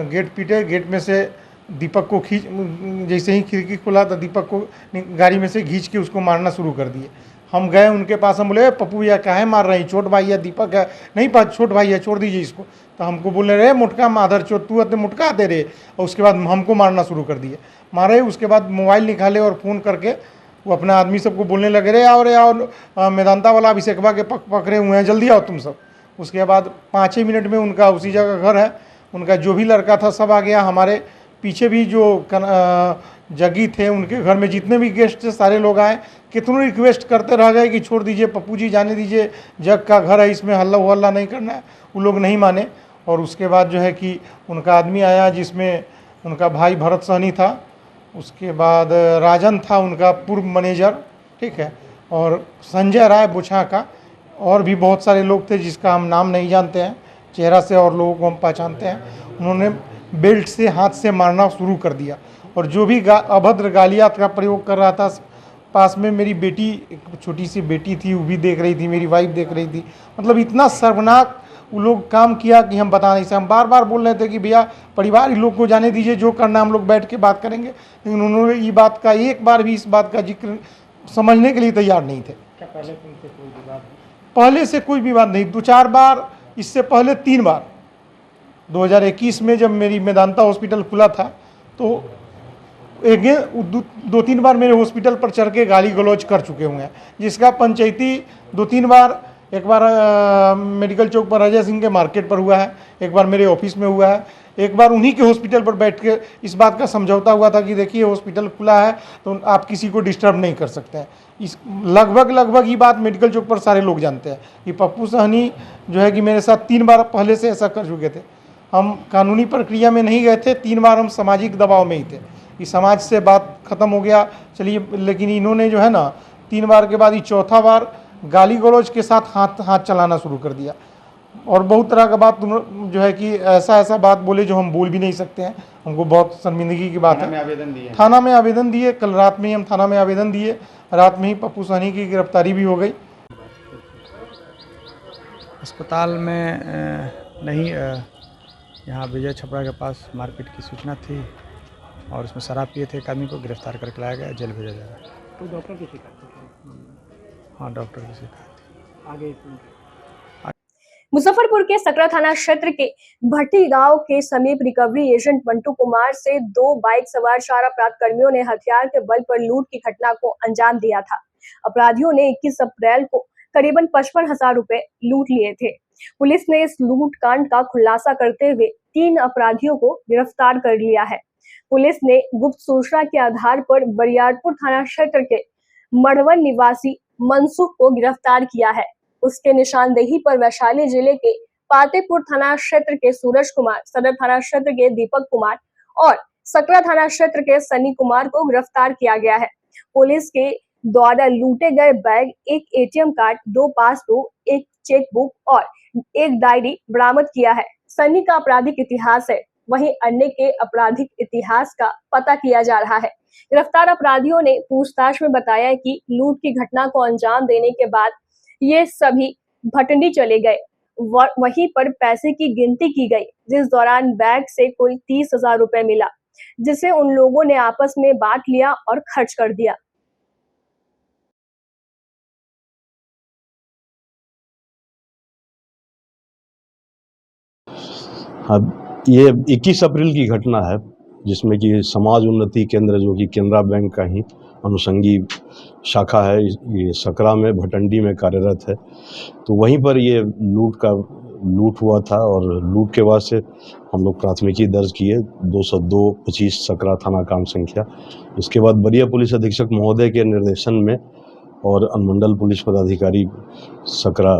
गेट पीटे। गेट में से दीपक को खींच, जैसे ही खिड़की खुला तो दीपक को गाड़ी में से खींच के उसको मारना शुरू कर दिए। हम गए उनके पास, हम बोले पप्पू भैया काहे मार रहे हैं, छोट भाई है, दीपक है, नहीं पास छोट भाई है, छोड़ दीजिए इसको। तो हमको बोले रे मुटका माधर चोट, तू अपने मुटका दे रहे। और उसके बाद हमको मारना शुरू कर दिए, मारे। उसके बाद मोबाइल निकाले और फ़ोन करके वो अपने आदमी सबको बोलने लगे, रे आओ मेदांता वाला अभिषेकवा के पकड़े हुए हैं, जल्दी आओ तुम सब। उसके बाद 5 ही मिनट में उनका उसी जगह घर है, उनका जो भी लड़का था सब आ गया। हमारे पीछे भी जो जगी थे उनके घर में जितने भी गेस्ट थे सारे लोग आए। कितनों रिक्वेस्ट करते रह गए कि छोड़ दीजिए पप्पू जी, जाने दीजिए, जग का घर है, इसमें हल्ला वल्ला नहीं करना है। वो लोग नहीं माने। और उसके बाद जो है कि उनका आदमी आया, जिसमें उनका भाई भरत सहनी था, उसके बाद राजन था उनका पूर्व मैनेजर, ठीक है, और संजय राय बोछा का, और भी बहुत सारे लोग थे जिसका हम नाम नहीं जानते हैं चेहरा से, और लोगों को हम पहचानते हैं। उन्होंने बेल्ट से हाथ से मारना शुरू कर दिया। और जो भी अभद्र गालियात का प्रयोग कर रहा था, पास में मेरी बेटी, एक छोटी सी बेटी थी, वो भी देख रही थी, मेरी वाइफ देख रही थी। मतलब इतना शर्मनाक वो लोग काम किया कि हम बता नहीं सकते। हम बार बार बोल रहे थे कि भैया परिवार इन लोग को जाने दीजिए, जो करना हम लोग बैठ के बात करेंगे, लेकिन उन्होंने ये बात का एक बार भी इस बात का जिक्र समझने के लिए तैयार नहीं थे। क्या पहले तुमसे कोई विवाद? पहले से कोई विवाद नहीं, 2-4 बार, इससे पहले 3 बार। 2021 में जब मेरी मेदांता हॉस्पिटल खुला था, तो 2-3 बार मेरे हॉस्पिटल पर चढ़ के गाली गलौज कर चुके हुए हैं, जिसका पंचायती 2-3 बार, एक बार मेडिकल चौक पर अजय सिंह के मार्केट पर हुआ है, एक बार मेरे ऑफिस में हुआ है, एक बार उन्हीं के हॉस्पिटल पर बैठ के इस बात का समझौता हुआ था कि देखिए हॉस्पिटल खुला है तो आप किसी को डिस्टर्ब नहीं कर सकते हैं। इस लगभग ये बात मेडिकल चौक पर सारे लोग जानते हैं कि पप्पू सहनी जो है कि मेरे साथ 3 बार पहले से ऐसा कर चुके थे। हम कानूनी प्रक्रिया में नहीं गए थे, 3 बार हम सामाजिक दबाव में ही थे कि समाज से बात खत्म हो गया, चलिए। लेकिन इन्होंने जो है ना 3 बार के बाद ये चौथा बार गाली गलौज के साथ हाथ चलाना शुरू कर दिया। और बहुत तरह का बात जो है कि ऐसा बात बोले जो हम बोल भी नहीं सकते हैं। हमको बहुत शर्मिंदगी की बात है। थाना में आवेदन दिए, कल रात में ही हम थाना में आवेदन दिए। रात में ही पप्पू सहनी की गिरफ्तारी भी हो गई। अस्पताल में नहीं, यहाँ विजय छपरा के पास मारपीट की सूचना थी और उसमें शराब पिए थे। एक आदमी को गिरफ्तार करके लाया गया, जेल भेजा जाएगा। तो डॉक्टर की शिकायत? हाँ, डॉक्टर की शिकायत। आगे मुजफ्फरपुर के सकरा थाना क्षेत्र के भट्टी गांव के समीप रिकवरी एजेंट मंटू कुमार से 2 बाइक सवार 4 अपराध कर्मियों ने हथियार के बल पर लूट की घटना को अंजाम दिया था। अपराधियों ने 21 अप्रैल को करीबन 55,000 रुपए लूट लिए थे। पुलिस ने इस लूट कांड का खुलासा करते हुए 3 अपराधियों को गिरफ्तार कर लिया है। पुलिस ने गुप्त सूचना के आधार पर बरियारपुर थाना क्षेत्र के मड़वन निवासी मनसुख को गिरफ्तार किया है। उसके निशानदेही पर वैशाली जिले के पातेपुर थाना क्षेत्र के सूरज कुमार, सदर थाना क्षेत्र के दीपक कुमार और सकरा थाना क्षेत्र के सनी कुमार को गिरफ्तार किया गया है। पुलिस के द्वारा लूटे गए बैग, एक एटीएम कार्ड, 2 पासबुक, एक चेकबुक और एक डायरी बरामद किया है। सन्नी का आपराधिक इतिहास है, वहीं अन्य के आपराधिक इतिहास का पता किया जा रहा है। गिरफ्तार अपराधियों ने पूछताछ में बताया कि लूट की घटना को अंजाम देने के बाद ये सभी भटंडी चले गए। वहीं पर पैसे की गिनती की गई, जिस दौरान बैग से कोई 30,000 रुपए मिला, जिसे उन लोगों ने आपस में बांट लिया और खर्च कर दिया। अब ये 21 अप्रैल की घटना है, जिसमें कि समाज उन्नति केंद्र, जो कि केनरा बैंक का ही अनुषंगी शाखा है, ये सकरा में भटंडी में कार्यरत है। तो वहीं पर ये लूट हुआ था और लूट के बाद से हम लोग प्राथमिकी दर्ज किए 202-25 सकरा थाना कांड संख्या। इसके बाद वरीय पुलिस अधीक्षक महोदय के निर्देशन में और अनुमंडल पुलिस पदाधिकारी सकरा,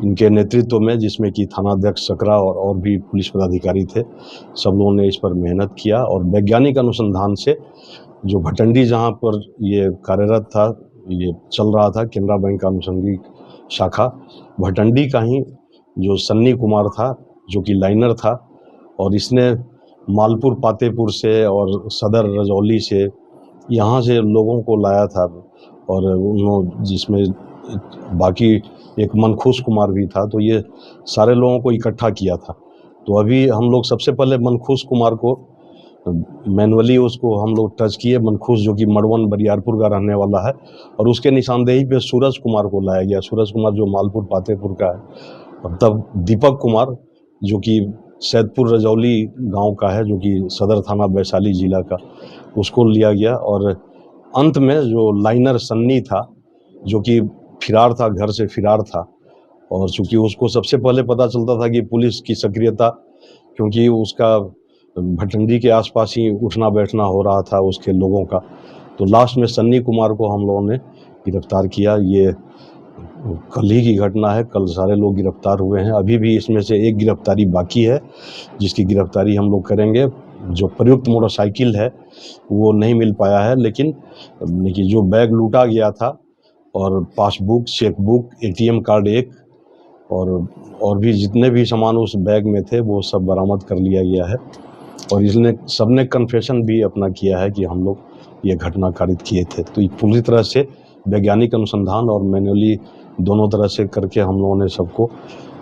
इनके नेतृत्व में, जिसमें कि थानाध्यक्ष सकरा और भी पुलिस पदाधिकारी थे, सब लोगों ने इस पर मेहनत किया और वैज्ञानिक अनुसंधान से जो भटंडी जहां पर ये कार्यरत था, ये चल रहा था, केनरा बैंक का अनुषंगी शाखा, भटंडी का ही जो सन्नी कुमार था, जो कि लाइनर था, और इसने मालपुर पातेपुर से और सदर रजौली से यहाँ से लोगों को लाया था, और उन्होंने, जिसमें बाकी एक मनखुश कुमार भी था, तो ये सारे लोगों को इकट्ठा किया था। तो अभी हम लोग सबसे पहले मनखुश कुमार को मैनुअली उसको हम लोग टच किए। मनखुश जो कि मड़वन बरियारपुर का रहने वाला है, और उसके निशानदेही पे सूरज कुमार को लाया गया। सूरज कुमार जो मालपुर पातेपुर का है। और तब दीपक कुमार जो कि सैदपुर रजौली गांव का है, जो कि सदर थाना वैशाली जिला का, उसको लिया गया। और अंत में जो लाइनर सन्नी था, जो कि फिरार था, घर से फिरार था, और चूँकि उसको सबसे पहले पता चलता था कि पुलिस की सक्रियता, क्योंकि उसका भटंडी के आसपास ही उठना बैठना हो रहा था उसके लोगों का, तो लास्ट में सन्नी कुमार को हम लोगों ने गिरफ्तार किया। ये कल ही की घटना है, कल सारे लोग गिरफ्तार हुए हैं। अभी भी इसमें से एक गिरफ्तारी बाकी है, जिसकी गिरफ्तारी हम लोग करेंगे। जो प्रयुक्त मोटरसाइकिल है वो नहीं मिल पाया है, लेकिन जो बैग लूटा गया था, और पासबुक, चेकबुक, एटीएम कार्ड एक, और भी जितने भी सामान उस बैग में थे, वो सब बरामद कर लिया गया है। और इसने सबने कन्फेशन भी अपना किया है कि हम लोग ये घटना कारित किए थे। तो पूरी तरह से वैज्ञानिक अनुसंधान और मैनुअली दोनों तरह से करके हम लोगों ने सबको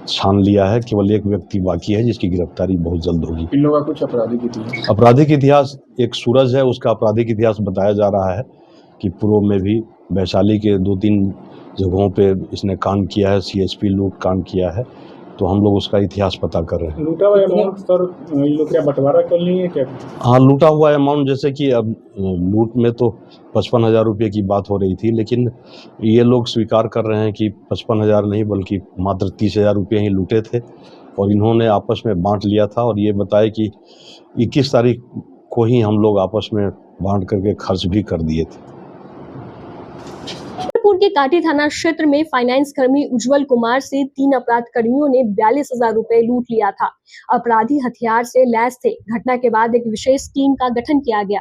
छान लिया है। केवल एक व्यक्ति बाकी है, जिसकी गिरफ्तारी बहुत जल्द होगी। इन लोगों का कुछ आपराधिक इतिहास, एक सूरज है, उसका आपराधिक इतिहास बताया जा रहा है कि पूर्व में भी वैशाली के 2-3 जगहों पे इसने कांड किया है, सीएचपी लूट कांड किया है। तो हम लोग उसका इतिहास पता कर रहे हैं। लूटा हुआ अमाउंट सर, ये लोग क्या बंटवारा कर लिए क्या? हाँ, लूटा हुआ अमाउंट, जैसे कि अब लूट में तो 55,000 रुपये की बात हो रही थी, लेकिन ये लोग स्वीकार कर रहे हैं कि 55,000 नहीं, बल्कि मात्र 30,000 रुपये ही लूटे थे, और इन्होंने आपस में बांट लिया था। और ये बताए कि 21 तारीख को ही हम लोग आपस में बांट करके खर्च भी कर दिए थे। मुजफ्फरपुर के काटी थाना क्षेत्र में फाइनेंस कर्मी उज्जवल कुमार से 3 अपराध कर्मियों ने 42,000 रुपए लूट लिया था। अपराधी हथियार से लैस थे। घटना के बाद एक विशेष टीम का गठन किया गया।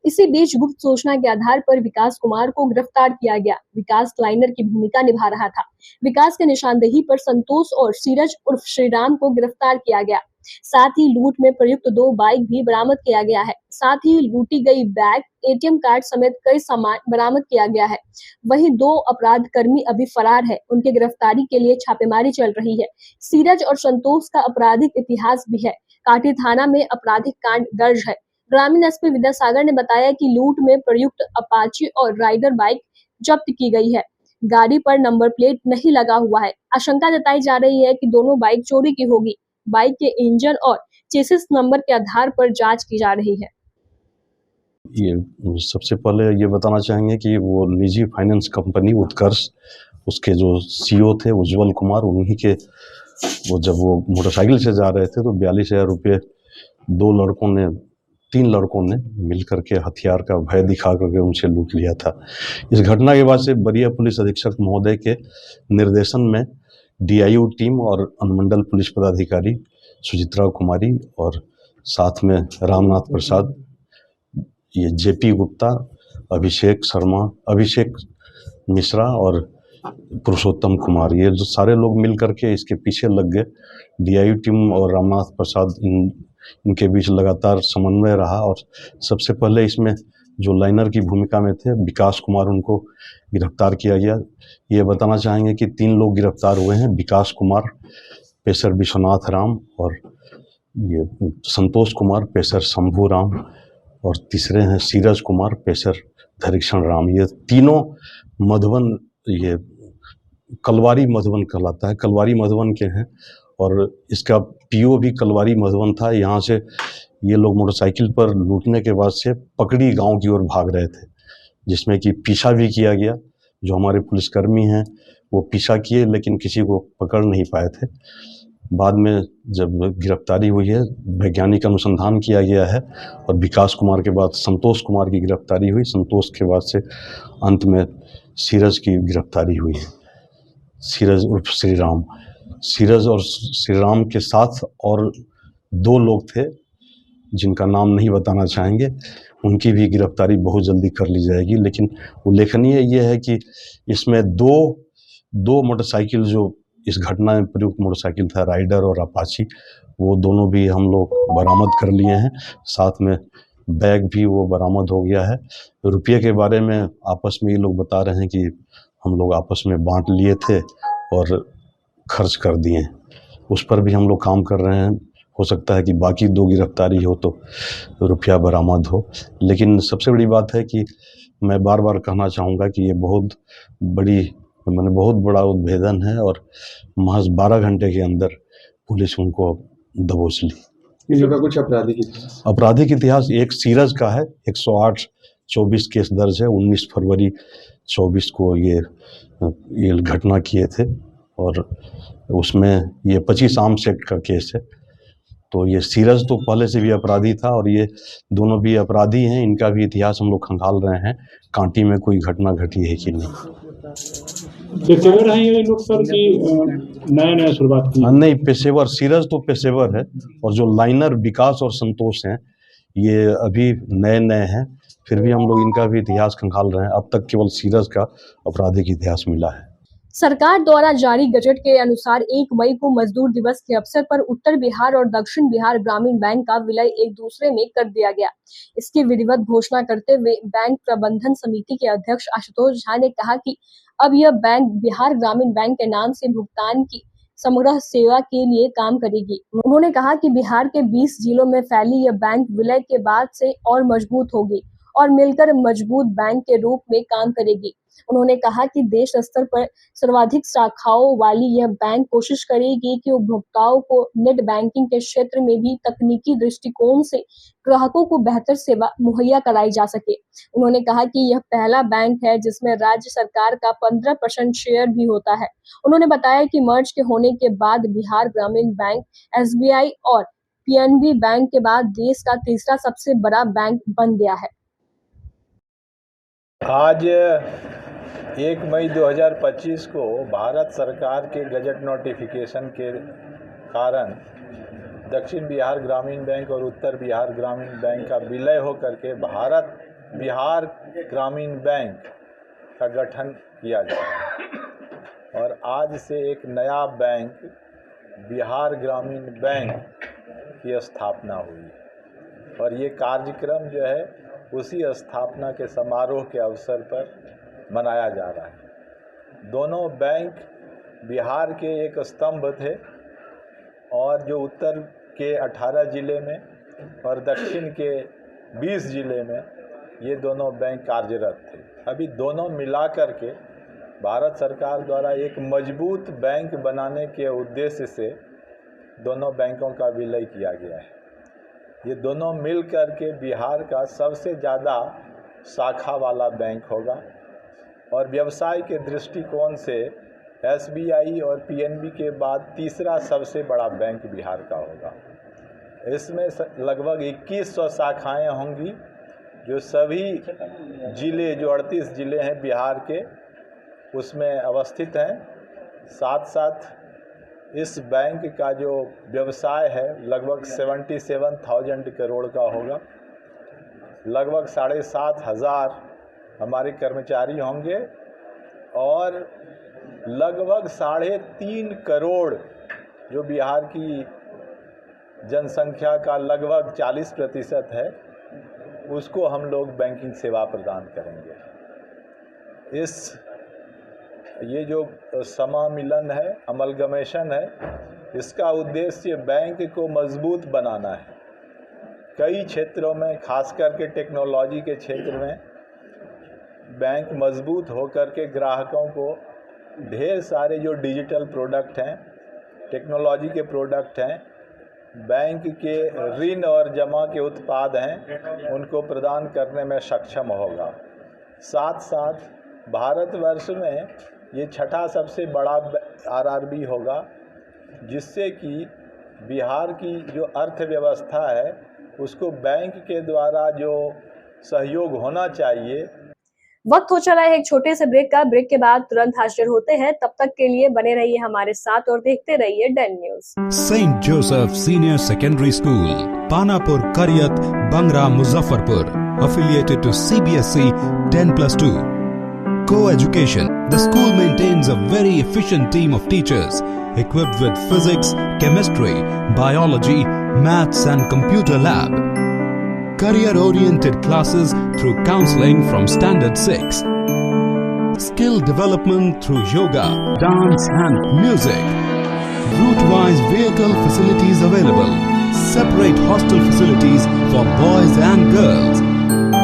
इसी बीच गुप्त सूचना के आधार पर विकास कुमार को गिरफ्तार किया गया। विकास लाइनर की भूमिका निभा रहा था। विकास के निशानदेही पर संतोष और सीरज उर्फ श्रीराम को गिरफ्तार किया गया। साथ ही लूट में प्रयुक्त 2 बाइक भी बरामद किया गया है। साथ ही लूटी गई बैग, एटीएम कार्ड समेत कई सामान बरामद किया गया है। वहीं 2 अपराध कर्मी अभी फरार है। उनके गिरफ्तारी के लिए छापेमारी चल रही है। सीरज और संतोष का आपराधिक इतिहास भी है। काटी थाना में आपराधिक कांड दर्ज है। ग्रामीण एसपी विद्यासागर ने बताया कि लूट में प्रयुक्त अपाची और राइडर बाइक जब्त की गई है। गाड़ी पर नंबर प्लेट नहीं लगा हुआ है। आशंका जताई जा रही है कि दोनों बाइक चोरी की होगी। बाइक के इंजन और चेसिस नंबर के आधार पर जांच की जा रही है। ये सबसे पहले ये बताना चाहेंगे कि वो निजी फाइनेंस कंपनी उत्कर्ष, उसके जो सीईओ थे उज्जवल कुमार, उन्हीं के वो जब वो मोटरसाइकिल से जा रहे थे तो 42,000 रुपये 3 लड़कों ने मिल करके हथियार का भय दिखा करके उनसे लूट लिया था। इस घटना के बाद से वरीय पुलिस अधीक्षक महोदय के निर्देशन में डीआईयू टीम और अनुमंडल पुलिस पदाधिकारी सुचित्रा कुमारी और साथ में रामनाथ प्रसाद, ये जेपी गुप्ता, अभिषेक शर्मा, अभिषेक मिश्रा और पुरुषोत्तम कुमार, ये जो सारे लोग मिल करके इसके पीछे लग गए। डीआईयू टीम और रामनाथ प्रसाद इनके बीच लगातार समन्वय रहा और सबसे पहले इसमें जो लाइनर की भूमिका में थे विकास कुमार, उनको गिरफ्तार किया गया। ये बताना चाहेंगे कि 3 लोग गिरफ्तार हुए हैं, विकास कुमार, पेशर विश्वनाथ राम और ये संतोष कुमार, पेशर शंभू राम और तीसरे हैं सीरज कुमार, पेशर धरीक्षण राम। ये तीनों मधुबन, ये कलवारी मधुबन कहलाता है, कलवारी मधुबन के हैं और इसका पीओ भी कलवारी मधुबन था। यहाँ से ये लोग मोटरसाइकिल पर लूटने के बाद से पकड़ी गांव की ओर भाग रहे थे, जिसमें कि पीछा भी किया गया। जो हमारे पुलिसकर्मी हैं वो पीछा किए लेकिन किसी को पकड़ नहीं पाए थे। बाद में जब गिरफ्तारी हुई है, वैज्ञानिक अनुसंधान किया गया है और विकास कुमार के बाद संतोष कुमार की गिरफ्तारी हुई। संतोष के बाद से अंत में सीरज की गिरफ्तारी हुई है। सीरज उर्फ श्री राम, सीरज और श्री राम के साथ और 2 लोग थे जिनका नाम नहीं बताना चाहेंगे, उनकी भी गिरफ्तारी बहुत जल्दी कर ली जाएगी। लेकिन उल्लेखनीय ये है कि इसमें दो मोटरसाइकिल, जो इस घटना में प्रयुक्त मोटरसाइकिल था, राइडर और अपाची, वो दोनों भी हम लोग बरामद कर लिए हैं। साथ में बैग भी वो बरामद हो गया है। रुपये के बारे में आपस में ये लोग बता रहे हैं कि हम लोग आपस में बांट लिए थे और खर्च कर दिए, उस पर भी हम लोग काम कर रहे हैं। हो सकता है कि बाकी 2 गिरफ्तारी हो तो रुपया बरामद हो। लेकिन सबसे बड़ी बात है कि मैं बार बार कहना चाहूँगा कि ये बहुत बड़ा उद्भेदन है और महज 12 घंटे के अंदर पुलिस उनको दबोच ली। इन लोगों का कुछ आपराधिक इतिहास एक सीरज का है, 108-24 केस दर्ज है। 19 फरवरी 24 को ये घटना किए थे और उसमें ये 25 आर्म्स एक्ट का केस है। तो ये सीरज तो पहले से भी अपराधी था और ये दोनों भी अपराधी हैं। इनका भी इतिहास हम लोग खंगाल रहे हैं, कांटी में कोई घटना घटी है कि नहीं। पेशेवर हैं ये लोग सर कि नया शुरुआत की? नहीं, पेशेवर, सीरज तो पेशेवर है और जो लाइनर विकास और संतोष हैं ये अभी नए हैं। फिर भी हम लोग इनका भी इतिहास खंगाल रहे हैं। अब तक केवल सीरज का आपराधिक इतिहास मिला है। सरकार द्वारा जारी गजट के अनुसार 1 मई को मजदूर दिवस के अवसर पर उत्तर बिहार और दक्षिण बिहार ग्रामीण बैंक का विलय एक दूसरे में कर दिया गया। इसकी विधिवत घोषणा करते हुए बैंक प्रबंधन समिति के अध्यक्ष आशुतोष झा ने कहा कि अब यह बैंक बिहार ग्रामीण बैंक के नाम से भुगतान की समग्र सेवा के लिए काम करेगी। उन्होंने कहा कि बिहार के 20 जिलों में फैली यह बैंक विलय के बाद से और मजबूत होगी और मिलकर मजबूत बैंक के रूप में काम करेगी। उन्होंने कहा कि देश स्तर पर सर्वाधिक शाखाओं वाली यह बैंक कोशिश करेगी कि उपभोक्ताओं को नेट बैंकिंग के क्षेत्र में भी तकनीकी दृष्टिकोण से ग्राहकों को बेहतर सेवा मुहैया कराई जा सके। उन्होंने कहा कि यह पहला बैंक है जिसमें राज्य सरकार का 15% शेयर भी होता है। उन्होंने बताया कि मर्ज के होने के बाद बिहार ग्रामीण बैंक SBI और PNB बैंक के बाद देश का तीसरा सबसे बड़ा बैंक बन गया है। आज 1 मई 2025 को भारत सरकार के गजट नोटिफिकेशन के कारण दक्षिण बिहार ग्रामीण बैंक और उत्तर बिहार ग्रामीण बैंक का विलय होकर के भारत बिहार ग्रामीण बैंक का गठन किया गया और आज से एक नया बैंक बिहार ग्रामीण बैंक की स्थापना हुई और ये कार्यक्रम जो है उसी स्थापना के समारोह के अवसर पर मनाया जा रहा है। दोनों बैंक बिहार के एक स्तंभ थे और जो उत्तर के 18 जिले में और दक्षिण के 20 जिले में ये दोनों बैंक कार्यरत थे। अभी दोनों मिलाकर के भारत सरकार द्वारा एक मजबूत बैंक बनाने के उद्देश्य से दोनों बैंकों का विलय किया गया है। ये दोनों मिल कर के बिहार का सबसे ज़्यादा शाखा वाला बैंक होगा और व्यवसाय के दृष्टिकोण से SBI और PNB के बाद तीसरा सबसे बड़ा बैंक बिहार का होगा। इसमें लगभग 2100 शाखाएं होंगी जो सभी जिले, जो 38 जिले हैं बिहार के, उसमें अवस्थित हैं। साथ साथ इस बैंक का जो व्यवसाय है लगभग 77,000 करोड़ का होगा। लगभग 7,500 हमारे कर्मचारी होंगे और लगभग 3.5 करोड़, जो बिहार की जनसंख्या का लगभग 40% है, उसको हम लोग बैंकिंग सेवा प्रदान करेंगे। ये जो समामिलन है, अमलगमेशन है, इसका उद्देश्य बैंक को मजबूत बनाना है। कई क्षेत्रों में, खास करके टेक्नोलॉजी के क्षेत्र में, बैंक मजबूत होकर के ग्राहकों को ढेर सारे जो डिजिटल प्रोडक्ट हैं, टेक्नोलॉजी के प्रोडक्ट हैं, बैंक के ऋण और जमा के उत्पाद हैं, उनको प्रदान करने में सक्षम होगा। साथ साथ भारतवर्ष में ये छठा सबसे बड़ा आरआरबी होगा, जिससे कि बिहार की जो अर्थव्यवस्था है उसको बैंक के द्वारा जो सहयोग होना चाहिए। वक्त हो चला है एक छोटे से ब्रेक का। ब्रेक के बाद तुरंत हाजिर होते हैं। तब तक के लिए बने रहिए हमारे साथ और देखते रहिए डन news. Saint Joseph senior secondary school, Panapur, Kariyat, Bangra, Muzaffarpur, affiliated to CBSE 10+2. Co-education. The school maintains a very efficient team of teachers equipped with physics, chemistry, biology, maths and computer lab. Career-oriented classes through counseling from Standard 6. Skill development through yoga, dance and music. Route-wise vehicle facilities available. Separate hostel facilities for boys and girls.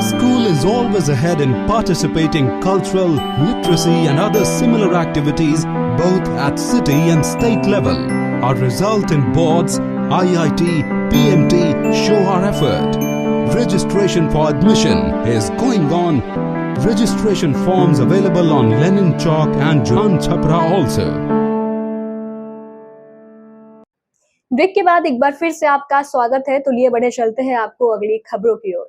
School is always ahead in participating cultural, literacy and other similar activities both at city and state level. Our result in boards, IIT, PMT show our effort. Registration for admission is going on. Registration forms available on Lenin Chowk and Jalan Chhapra also. Break के बाद एक बार फिर से आपका स्वागत है। तो लिए बढ़े चलते हैं आपको अगली खबरों की ओर।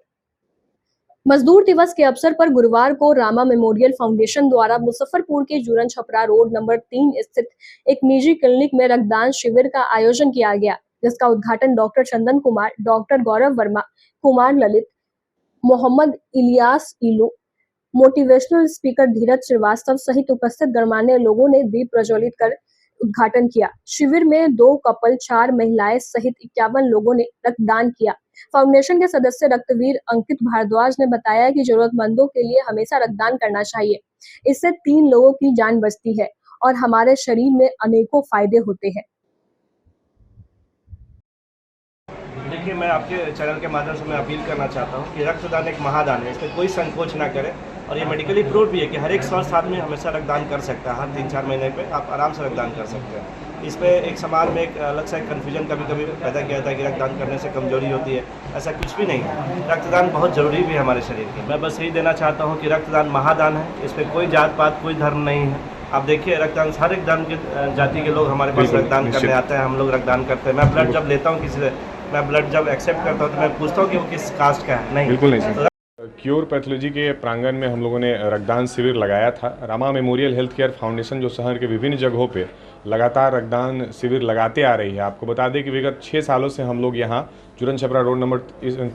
मजदूर दिवस के अवसर पर गुरुवार को रामा मेमोरियल फाउंडेशन द्वारा मुजफ्फरपुर के जुरन छपरा रोड नंबर 3 स्थित एक निजी क्लिनिक में रक्तदान शिविर का आयोजन किया गया, जिसका उद्घाटन डॉक्टर चंदन कुमार, डॉक्टर गौरव वर्मा, कुमार ललित, मोहम्मद इलियास इलू, मोटिवेशनल स्पीकर धीरज श्रीवास्तव सहित उपस्थित गणमान्य लोगों ने दीप प्रज्वलित कर उद्घाटन किया। शिविर में 2 कपल, 4 महिलाएं सहित 51 लोगों ने रक्तदान किया। फाउंडेशन के सदस्य रक्तवीर अंकित भारद्वाज ने बताया कि जरूरतमंदों के लिए हमेशा रक्तदान करना चाहिए। इससे 3 लोगों की जान बचती है और हमारे शरीर में अनेकों फायदे होते हैं। देखिए, मैं आपके चैनल के माध्यम से मैं अपील करना चाहता हूं कि रक्तदान एक महादान है, इसमें कोई संकोच ना करें। और ये मेडिकली प्रूव भी है कि हर एक स्वस्थ आदमी हमेशा रक्तदान कर सकता है। हर 3-4 महीने पे आप आराम से रक्तदान कर सकते हैं। इस पे एक समाज में एक अलग सा कन्फ्यूजन कभी पैदा किया जाता है कि रक्तदान करने से कमजोरी होती है। ऐसा कुछ भी नहीं है। रक्तदान बहुत ज़रूरी भी है हमारे शरीर के। मैं बस यही देना चाहता हूँ कि रक्तदान महादान है, इस पर कोई जात पात, कोई धर्म नहीं है। आप देखिए, रक्तदान हर एक धर्म के जाति के लोग हमारे पास रक्तदान करने आते हैं, हम लोग रक्तदान करते हैं। मैं ब्लड जब लेता हूँ किसी से, मैं ब्लड जब एक्सेप्ट करता हूँ तो मैं पूछता हूँ कि वो किस कास्ट का है। नहीं, बिल्कुल नहीं। क्योर पैथोलॉजी के प्रांगण में हम लोगों ने रक्तदान शिविर लगाया था। Rama memorial health care foundation जो शहर के विभिन्न जगहों पे लगातार रक्तदान शिविर लगाते आ रही है। आपको बता दें कि विगत 6 सालों से हम लोग यहाँ जुरन छपरा रोड नंबर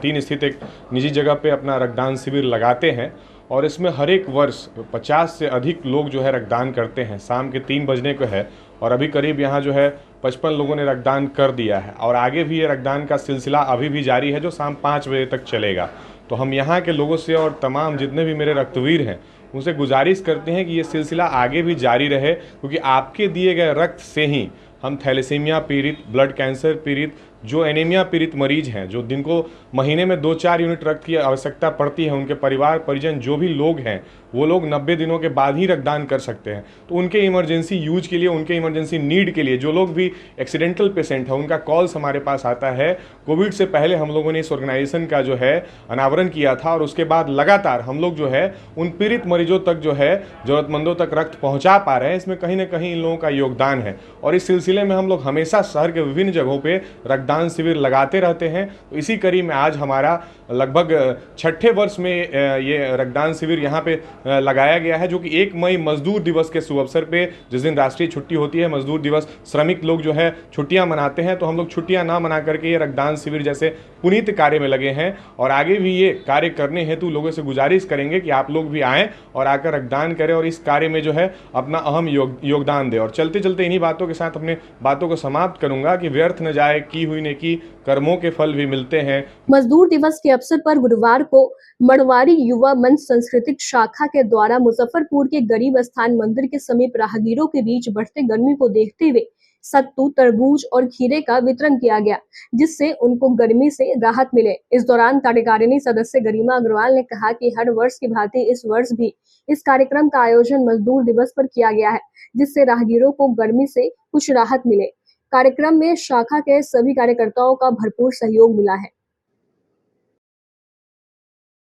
3 स्थित एक निजी जगह पे अपना रक्तदान शिविर लगाते हैं और इसमें हर एक वर्ष 50 से अधिक लोग जो है रक्तदान करते हैं। शाम के 3 बजने को है और अभी करीब यहाँ जो है 55 लोगों ने रक्तदान कर दिया है और आगे भी ये रक्तदान का सिलसिला अभी भी जारी है जो शाम 5 बजे तक चलेगा। तो हम यहाँ के लोगों से और तमाम जितने भी मेरे रक्तवीर हैं उनसे गुजारिश करते हैं कि ये सिलसिला आगे भी जारी रहे, क्योंकि आपके दिए गए रक्त से ही हम थैलेसीमिया पीड़ित, ब्लड कैंसर पीड़ित, जो एनीमिया पीड़ित मरीज हैं, जो जिनको महीने में 2-4 यूनिट रक्त की आवश्यकता पड़ती है, उनके परिवार परिजन जो भी लोग हैं वो लोग 90 दिनों के बाद ही रक्तदान कर सकते हैं। तो उनके इमरजेंसी यूज के लिए, उनके इमरजेंसी नीड के लिए, जो लोग भी एक्सीडेंटल पेशेंट है उनका कॉल्स हमारे पास आता है। कोविड से पहले हम लोगों ने इस ऑर्गेनाइजेशन का जो है अनावरण किया था और उसके बाद लगातार हम लोग जो है उन पीड़ित मरीजों तक जो है ज़रूरतमंदों तक रक्त पहुँचा पा रहे हैं। इसमें कहीं ना कहीं इन लोगों का योगदान है और इस सिलसिले में हम लोग हमेशा शहर के विभिन्न जगहों पर रक्तदान रक्तदान शिविर लगाते रहते हैं। तो इसी कड़ी में आज हमारा लगभग 6ठे वर्ष में ये रक्तदान शिविर यहाँ पे लगाया गया है, जो कि 1 मई मजदूर दिवस के शुभ अवसर पे, जिस दिन राष्ट्रीय छुट्टी होती है, मजदूर दिवस, श्रमिक लोग जो है छुट्टियां मनाते हैं, तो हम लोग छुट्टियां ना मना करके ये रक्तदान शिविर जैसे पुनीत कार्य में लगे हैं और आगे भी ये कार्य करने हेतु लोगों से गुजारिश करेंगे कि आप लोग भी आएँ और आकर रक्तदान करें और इस कार्य में जो है अपना अहम योगदान दें। और चलते चलते इन्हीं बातों के साथ अपने बातों को समाप्त करूंगा कि व्यर्थ न जाए की हुई नेकी, कर्मों के फल भी मिलते हैं। मजदूर दिवस के अवसर पर गुरुवार को मड़वाड़ी युवा मंच सांस्कृतिक शाखा के द्वारा मुजफ्फरपुर के गरीब स्थान मंदिर के समीप राहगीरों के बीच बढ़ते गर्मी को देखते हुए सत्तू, तरबूज और खीरे का वितरण किया गया, जिससे उनको गर्मी से राहत मिले। इस दौरान कार्यकारिणी सदस्य गरिमा अग्रवाल ने कहा कि हर वर्ष की भांति इस वर्ष भी इस कार्यक्रम का आयोजन मजदूर दिवस पर किया गया है, जिससे राहगीरों को गर्मी से कुछ राहत मिले। कार्यक्रम में शाखा के सभी कार्यकर्ताओं का भरपूर सहयोग मिला है।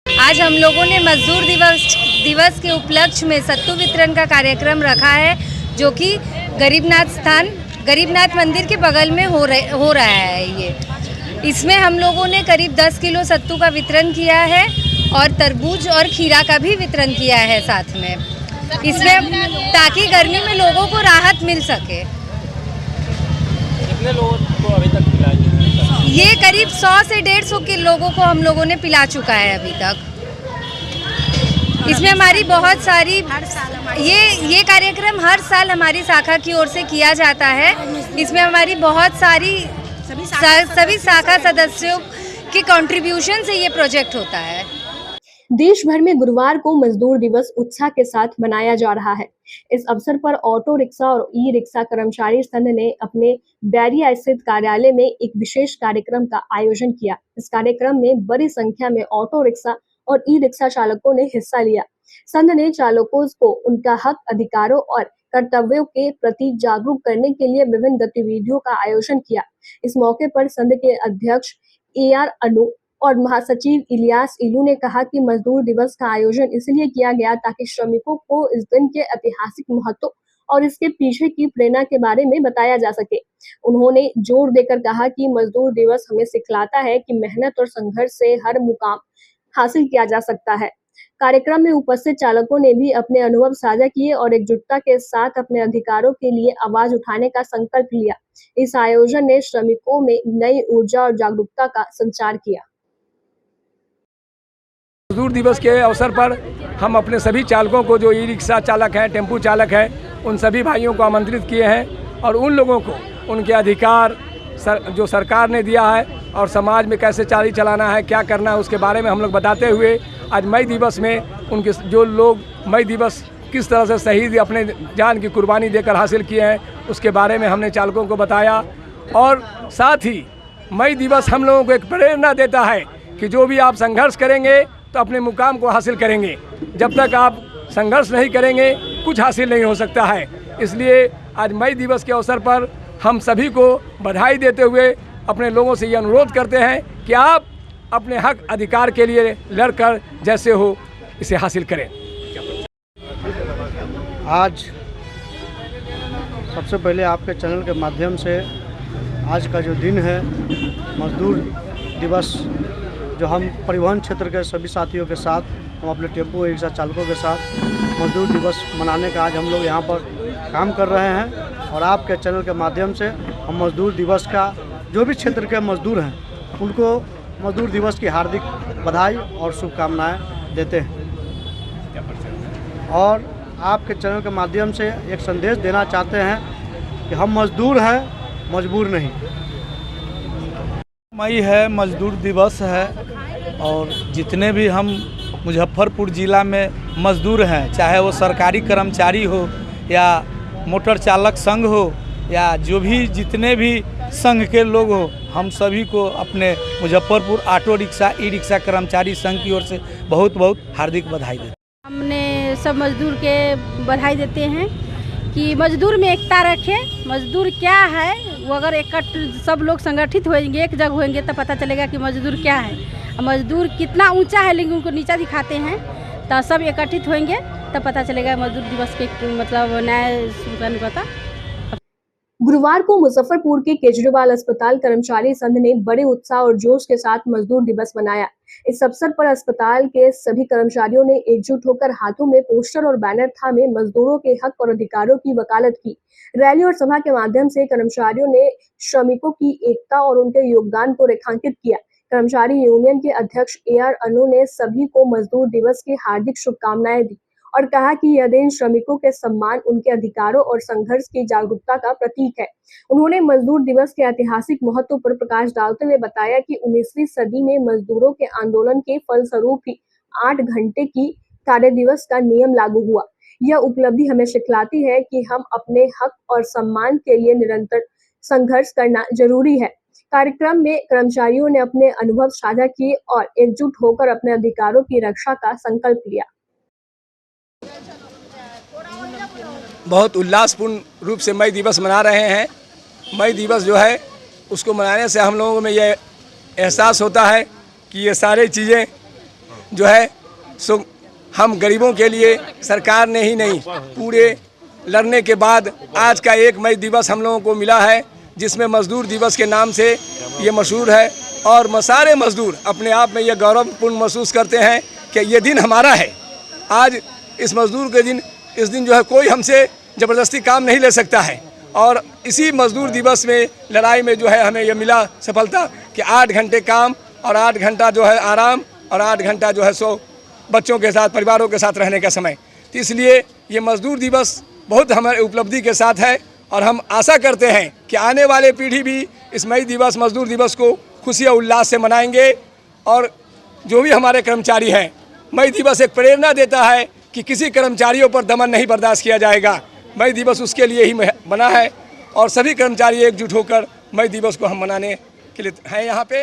आज हम लोगों ने मजदूर दिवस के उपलक्ष्य में सत्तू वितरण का कार्यक्रम रखा है, जो कि गरीबनाथ मंदिर के बगल में हो रहा है। ये इसमें हम लोगों ने करीब 10 किलो सत्तू का वितरण किया है और तरबूज और खीरा का भी वितरण किया है साथ में, इसमें ताकि गर्मी में लोगों को राहत मिल सके। कितने लोगों को अभी तक पिलाया? ये करीब 100 से 150 के लोगों को हम लोगों ने पिला चुका है अभी तक। इसमें हमारी बहुत सारी ये कार्यक्रम हर साल हमारी शाखा की ओर से किया जाता है। इसमें हमारी बहुत सारी सभी शाखा सदस्यों के कंट्रीब्यूशन से ये प्रोजेक्ट होता है। देश भर में गुरुवार को मजदूर दिवस उत्साह के साथ मनाया जा रहा है। इस अवसर पर ऑटो रिक्शा और ई रिक्शा कर्मचारी संघ ने अपने बैरिया स्थित कार्यालय में एक विशेष कार्यक्रम का आयोजन किया। इस कार्यक्रम में बड़ी संख्या में ऑटो रिक्शा और ई रिक्शा चालकों ने हिस्सा लिया। संघ ने चालकों को उनका हक, अधिकारों और कर्तव्यों के प्रति जागरूक करने के लिए विभिन्न गतिविधियों का आयोजन किया। इस मौके पर संघ के अध्यक्ष AR अनु और महासचिव इलियास इलू ने कहा कि मजदूर दिवस का आयोजन इसलिए किया गया ताकि श्रमिकों को इस दिन के ऐतिहासिक महत्व और इसके पीछे की प्रेरणा के बारे में बताया जा सके। उन्होंने जोर देकर कहा कि मजदूर दिवस हमें सिखलाता है कि मेहनत और संघर्ष से हर मुकाम हासिल किया जा सकता है। कार्यक्रम में उपस्थित चालकों ने भी अपने अनुभव साझा किए और एकजुटता के साथ अपने अधिकारों के लिए आवाज उठाने का संकल्प लिया। इस आयोजन ने श्रमिकों में नई ऊर्जा और जागरूकता का संचार किया। मजदूर दिवस के अवसर पर हम अपने सभी चालकों को, जो ई रिक्शा चालक हैं, टेम्पू चालक हैं, उन सभी भाइयों को आमंत्रित किए हैं और उन लोगों को उनके अधिकार जो सरकार ने दिया है और समाज में कैसे चाली चलाना है, क्या करना है, उसके बारे में हम लोग बताते हुए आज मई दिवस में उनके जो लोग मई दिवस किस तरह से शहीद अपने जान की कुर्बानी देकर हासिल किए हैं, उसके बारे में हमने चालकों को बताया। और साथ ही मई दिवस हम लोगों को एक प्रेरणा देता है कि जो भी आप संघर्ष करेंगे तो अपने मुकाम को हासिल करेंगे। जब तक आप संघर्ष नहीं करेंगे कुछ हासिल नहीं हो सकता है। इसलिए आज मई दिवस के अवसर पर हम सभी को बधाई देते हुए अपने लोगों से ये अनुरोध करते हैं कि आप अपने हक अधिकार के लिए लड़कर जैसे हो इसे हासिल करें। आज सबसे पहले आपके चैनल के माध्यम से आज का जो दिन है मजदूर दिवस, जो हम परिवहन क्षेत्र के सभी साथियों के साथ, हम अपने टेम्पो रिक्शा चालकों के साथ मजदूर दिवस मनाने का आज हम लोग यहाँ पर काम कर रहे हैं। और आपके चैनल के माध्यम से हम मजदूर दिवस का जो भी क्षेत्र के मजदूर हैं उनको मजदूर दिवस की हार्दिक बधाई और शुभकामनाएं देते हैं। और आपके चैनल के माध्यम से एक संदेश देना चाहते हैं कि हम मजदूर हैं, मजबूर नहीं। मई है, मजदूर दिवस है और जितने भी हम मुजफ्फरपुर ज़िला में मजदूर हैं, चाहे वो सरकारी कर्मचारी हो या मोटर चालक संघ हो या जो भी जितने भी संघ के लोग हो, हम सभी को अपने Muzaffarpur auto rickshaw e rickshaw कर्मचारी संघ की ओर से बहुत बहुत हार्दिक बधाई देते हैं। हमने सब मजदूर के बधाई देते हैं कि मजदूर में एकता रखें। मजदूर क्या है वो अगर सब लोग संगठित होंगे, एक जगह होंगे तो पता चलेगा कि मजदूर क्या है। मजदूर कितना ऊंचा है लेकिन उनको नीचा दिखाते हैं, तो सब एकत्रित होंगे तब पता चलेगा मजदूर दिवस के मतलब न्याय। गुरुवार को मुजफ्फरपुर के केजरीवाल अस्पताल कर्मचारी संघ ने बड़े उत्साह और जोश के साथ मजदूर दिवस मनाया। इस अवसर पर अस्पताल के सभी कर्मचारियों ने एकजुट होकर हाथों में पोस्टर और बैनर थामे मजदूरों के हक और अधिकारों की वकालत की। रैली और सभा के माध्यम से कर्मचारियों ने श्रमिकों की एकता और उनके योगदान को रेखांकित किया। कर्मचारी यूनियन के अध्यक्ष AR अनु ने सभी को मजदूर दिवस की हार्दिक शुभकामनाएं दी और कहा कि यह दिन श्रमिकों के सम्मान, उनके अधिकारों और संघर्ष की जागरूकता का प्रतीक है। उन्होंने मजदूर दिवस के ऐतिहासिक महत्व पर प्रकाश डालते हुए बताया कि 19वीं सदी में मजदूरों के आंदोलन के फलस्वरूप ही 8 घंटे की कार्य दिवस का नियम लागू हुआ। यह उपलब्धि हमें सिखलाती है कि हम अपने हक और सम्मान के लिए निरंतर संघर्ष करना जरूरी है। कार्यक्रम में कर्मचारियों ने अपने अनुभव साझा किए और एकजुट होकर अपने अधिकारों की रक्षा का संकल्प लिया। बहुत उल्लासपूर्ण रूप से मई दिवस मना रहे हैं। मई दिवस जो है उसको मनाने से हम लोगों में ये एहसास होता है कि ये सारी चीज़ें जो है सो हम गरीबों के लिए सरकार ने ही नहीं, पूरे लड़ने के बाद आज का 1 मई दिवस हम लोगों को मिला है, जिसमें मजदूर दिवस के नाम से ये मशहूर है। और सारे मजदूर अपने आप में ये गौरवपूर्ण महसूस करते हैं कि ये दिन हमारा है। आज इस मजदूर के दिन, इस दिन जो है कोई हमसे ज़बरदस्ती काम नहीं ले सकता है। और इसी मजदूर दिवस में लड़ाई में जो है हमें ये मिला सफलता कि 8 घंटे काम और 8 घंटा जो है आराम और 8 घंटा जो है सो बच्चों के साथ, परिवारों के साथ रहने का समय। तो इसलिए ये मजदूर दिवस बहुत हमारे उपलब्धि के साथ है और हम आशा करते हैं कि आने वाले पीढ़ी भी इस मई दिवस, मजदूर दिवस को खुशी और उल्लास से मनाएंगे। और जो भी हमारे कर्मचारी हैं, मई दिवस एक प्रेरणा देता है कि किसी कर्मचारियों पर दमन नहीं बर्दाश्त किया जाएगा। मई दिवस उसके लिए ही बना है और सभी कर्मचारी एकजुट होकर मई दिवस को हम मनाने के लिए हैं यहाँ पे।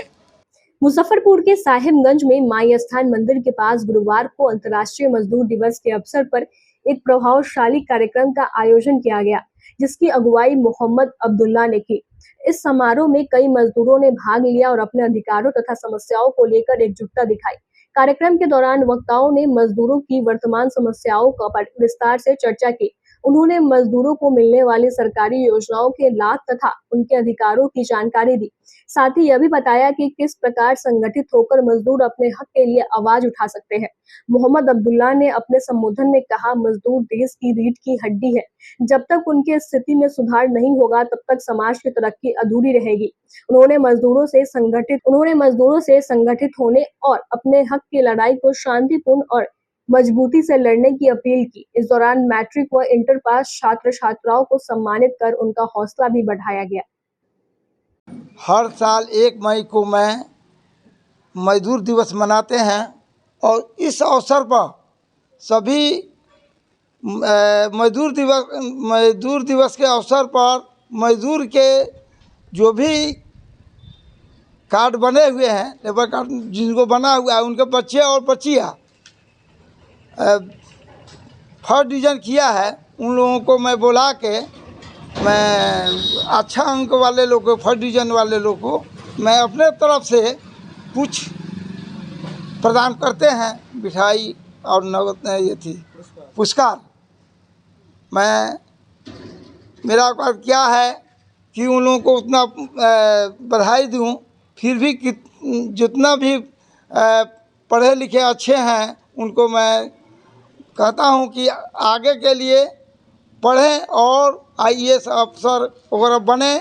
मुजफ्फरपुर के साहिबगंज में माई स्थान मंदिर के पास गुरुवार को अंतर्राष्ट्रीय मजदूर दिवस के अवसर पर एक प्रभावशाली कार्यक्रम का आयोजन किया गया, जिसकी अगुवाई मोहम्मद अब्दुल्ला ने की। इस समारोह में कई मजदूरों ने भाग लिया और अपने अधिकारों तथा समस्याओं को लेकर एकजुटता दिखाई। कार्यक्रम के दौरान वक्ताओं ने मजदूरों की वर्तमान समस्याओं पर विस्तार से चर्चा की। उन्होंने मजदूरों को मिलने वाली सरकारी योजनाओं के लाभ तथा उनके अधिकारों की जानकारी दी। साथ ही यह भी बताया कि किस प्रकार संगठित होकर मजदूर अपने हक के लिए आवाज उठा सकते हैं। मोहम्मद अब्दुल्ला ने अपने संबोधन में कहा, मजदूर देश की रीढ़ की हड्डी है। जब तक उनकी स्थिति में सुधार नहीं होगा तब तक समाज की तरक्की अधूरी रहेगी। उन्होंने मजदूरों से संगठित होने और अपने हक की लड़ाई को शांतिपूर्ण और मजबूती से लड़ने की अपील की। इस दौरान मैट्रिक व इंटर पास छात्र छात्राओं को सम्मानित कर उनका हौसला भी बढ़ाया गया। हर साल 1 मई को मजदूर दिवस मनाते हैं और इस अवसर पर सभी मजदूर दिवस के अवसर पर मजदूर के जो भी कार्ड बने हुए हैं, लेबर कार्ड जिनको बना हुआ है, उनके बच्चे और बच्चियाँ फर्स्ट डिवीज़न किया है, उन लोगों को मैं बुला के मैं अच्छा अंक वाले लोग को, फर्स्ट डिवीज़न वाले लोग को मैं अपने तरफ से कुछ प्रदान करते हैं, मिठाई और नगद ये थी पुरस्कार। मेरा कार्य क्या है कि उन लोगों को उतना बधाई दूं, फिर भी जितना भी पढ़े लिखे अच्छे हैं उनको मैं कहता हूं कि आगे के लिए पढ़ें और IAS अफसर वगैरह बने।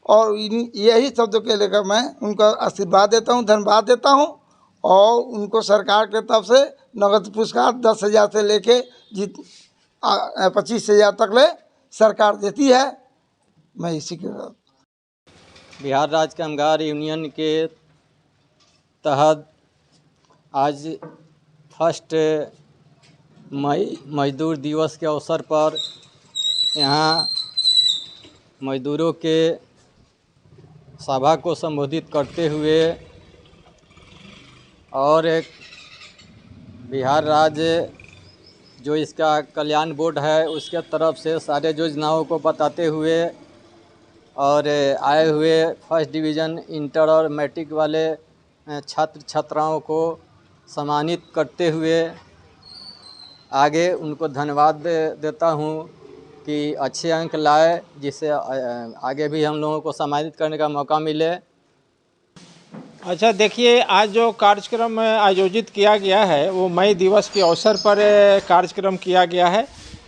और यही शब्दों के लेकर मैं उनका आशीर्वाद देता हूं, धन्यवाद देता हूं। और उनको सरकार के तरफ से नगद पुरस्कार 10,000 से लेके 25,000 तक ले सरकार देती है। मैं इसी के बिहार राज्य कामगार यूनियन के तहत आज 1 मई मजदूर दिवस के अवसर पर यहाँ मजदूरों के सभा को संबोधित करते हुए और एक बिहार राज्य जो इसका कल्याण बोर्ड है उसके तरफ से सारे योजनाओं को बताते हुए और आए हुए फर्स्ट डिवीज़न, इंटर और मैट्रिक वाले छात्र छात्राओं को सम्मानित करते हुए आगे उनको धन्यवाद देता हूँ कि अच्छे अंक लाए, जिससे आगे भी हम लोगों को सम्मानित करने का मौका मिले। अच्छा देखिए, आज जो कार्यक्रम आयोजित किया गया है वो मई दिवस के अवसर पर कार्यक्रम किया गया है।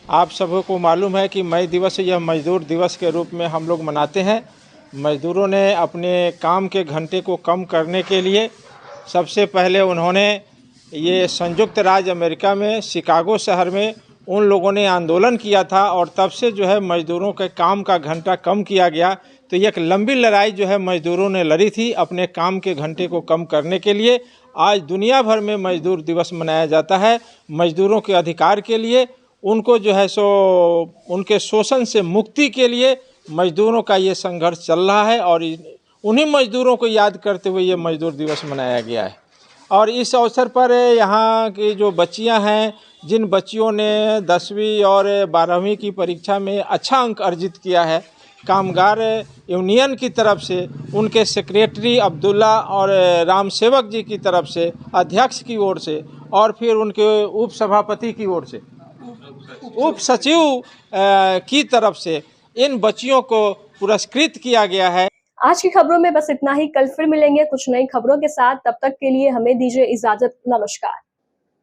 आप सबको को मालूम है कि मई दिवस यह मजदूर दिवस के रूप में हम लोग मनाते हैं। मजदूरों ने अपने काम के घंटे को कम करने के लिए सबसे पहले उन्होंने ये संयुक्त राज्य अमेरिका में शिकागो शहर में उन लोगों ने आंदोलन किया था और तब से जो है मजदूरों के काम का घंटा कम किया गया। तो एक लंबी लड़ाई जो है मजदूरों ने लड़ी थी अपने काम के घंटे को कम करने के लिए। आज दुनिया भर में मजदूर दिवस मनाया जाता है मजदूरों के अधिकार के लिए, उनको जो है सो उनके शोषण से मुक्ति के लिए मजदूरों का ये संघर्ष चल रहा है और उन्हीं मजदूरों को याद करते हुए ये मजदूर दिवस मनाया गया है। और इस अवसर पर यहाँ की जो बच्चियाँ हैं, जिन बच्चियों ने 10वीं और 12वीं की परीक्षा में अच्छा अंक अर्जित किया है, कामगार यूनियन की तरफ से उनके सेक्रेटरी अब्दुल्ला और राम सेवक जी की तरफ से, अध्यक्ष की ओर से और फिर उनके उप सभापति की ओर से, उप सचिव की तरफ से इन बच्चियों को पुरस्कृत किया गया है। आज की खबरों में बस इतना ही। कल फिर मिलेंगे कुछ नई खबरों के साथ। तब तक के लिए हमें दीजिए इजाजत। नमस्कार।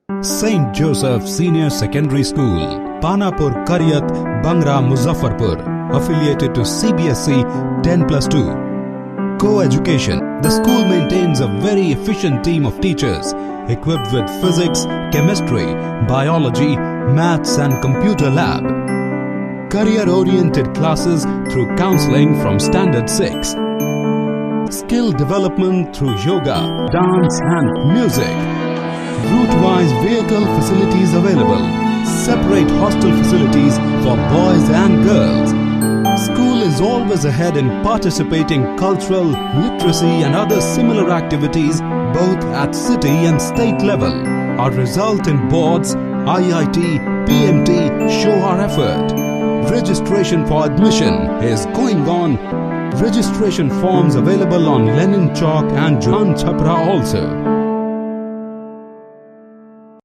St. Joseph Senior Secondary School, Panapur, Karyat, Bangra, Muzaffarpur, affiliated to CBSE 10+2. Co-education. The school maintains a very efficient team of teachers equipped with physics, chemistry, biology, maths and computer lab. Career-oriented classes through counseling from Standard 6. Skill development through yoga, dance and music. Route-wise vehicle facilities available. Separate hostel facilities for boys and girls. School is always ahead in participating cultural, literacy and other similar activities both at city and state level. Our result in boards, IIT, PMT show our effort. Registration for admission is going on. Registration forms available on Lenin Chowk and Jan Chhapra also.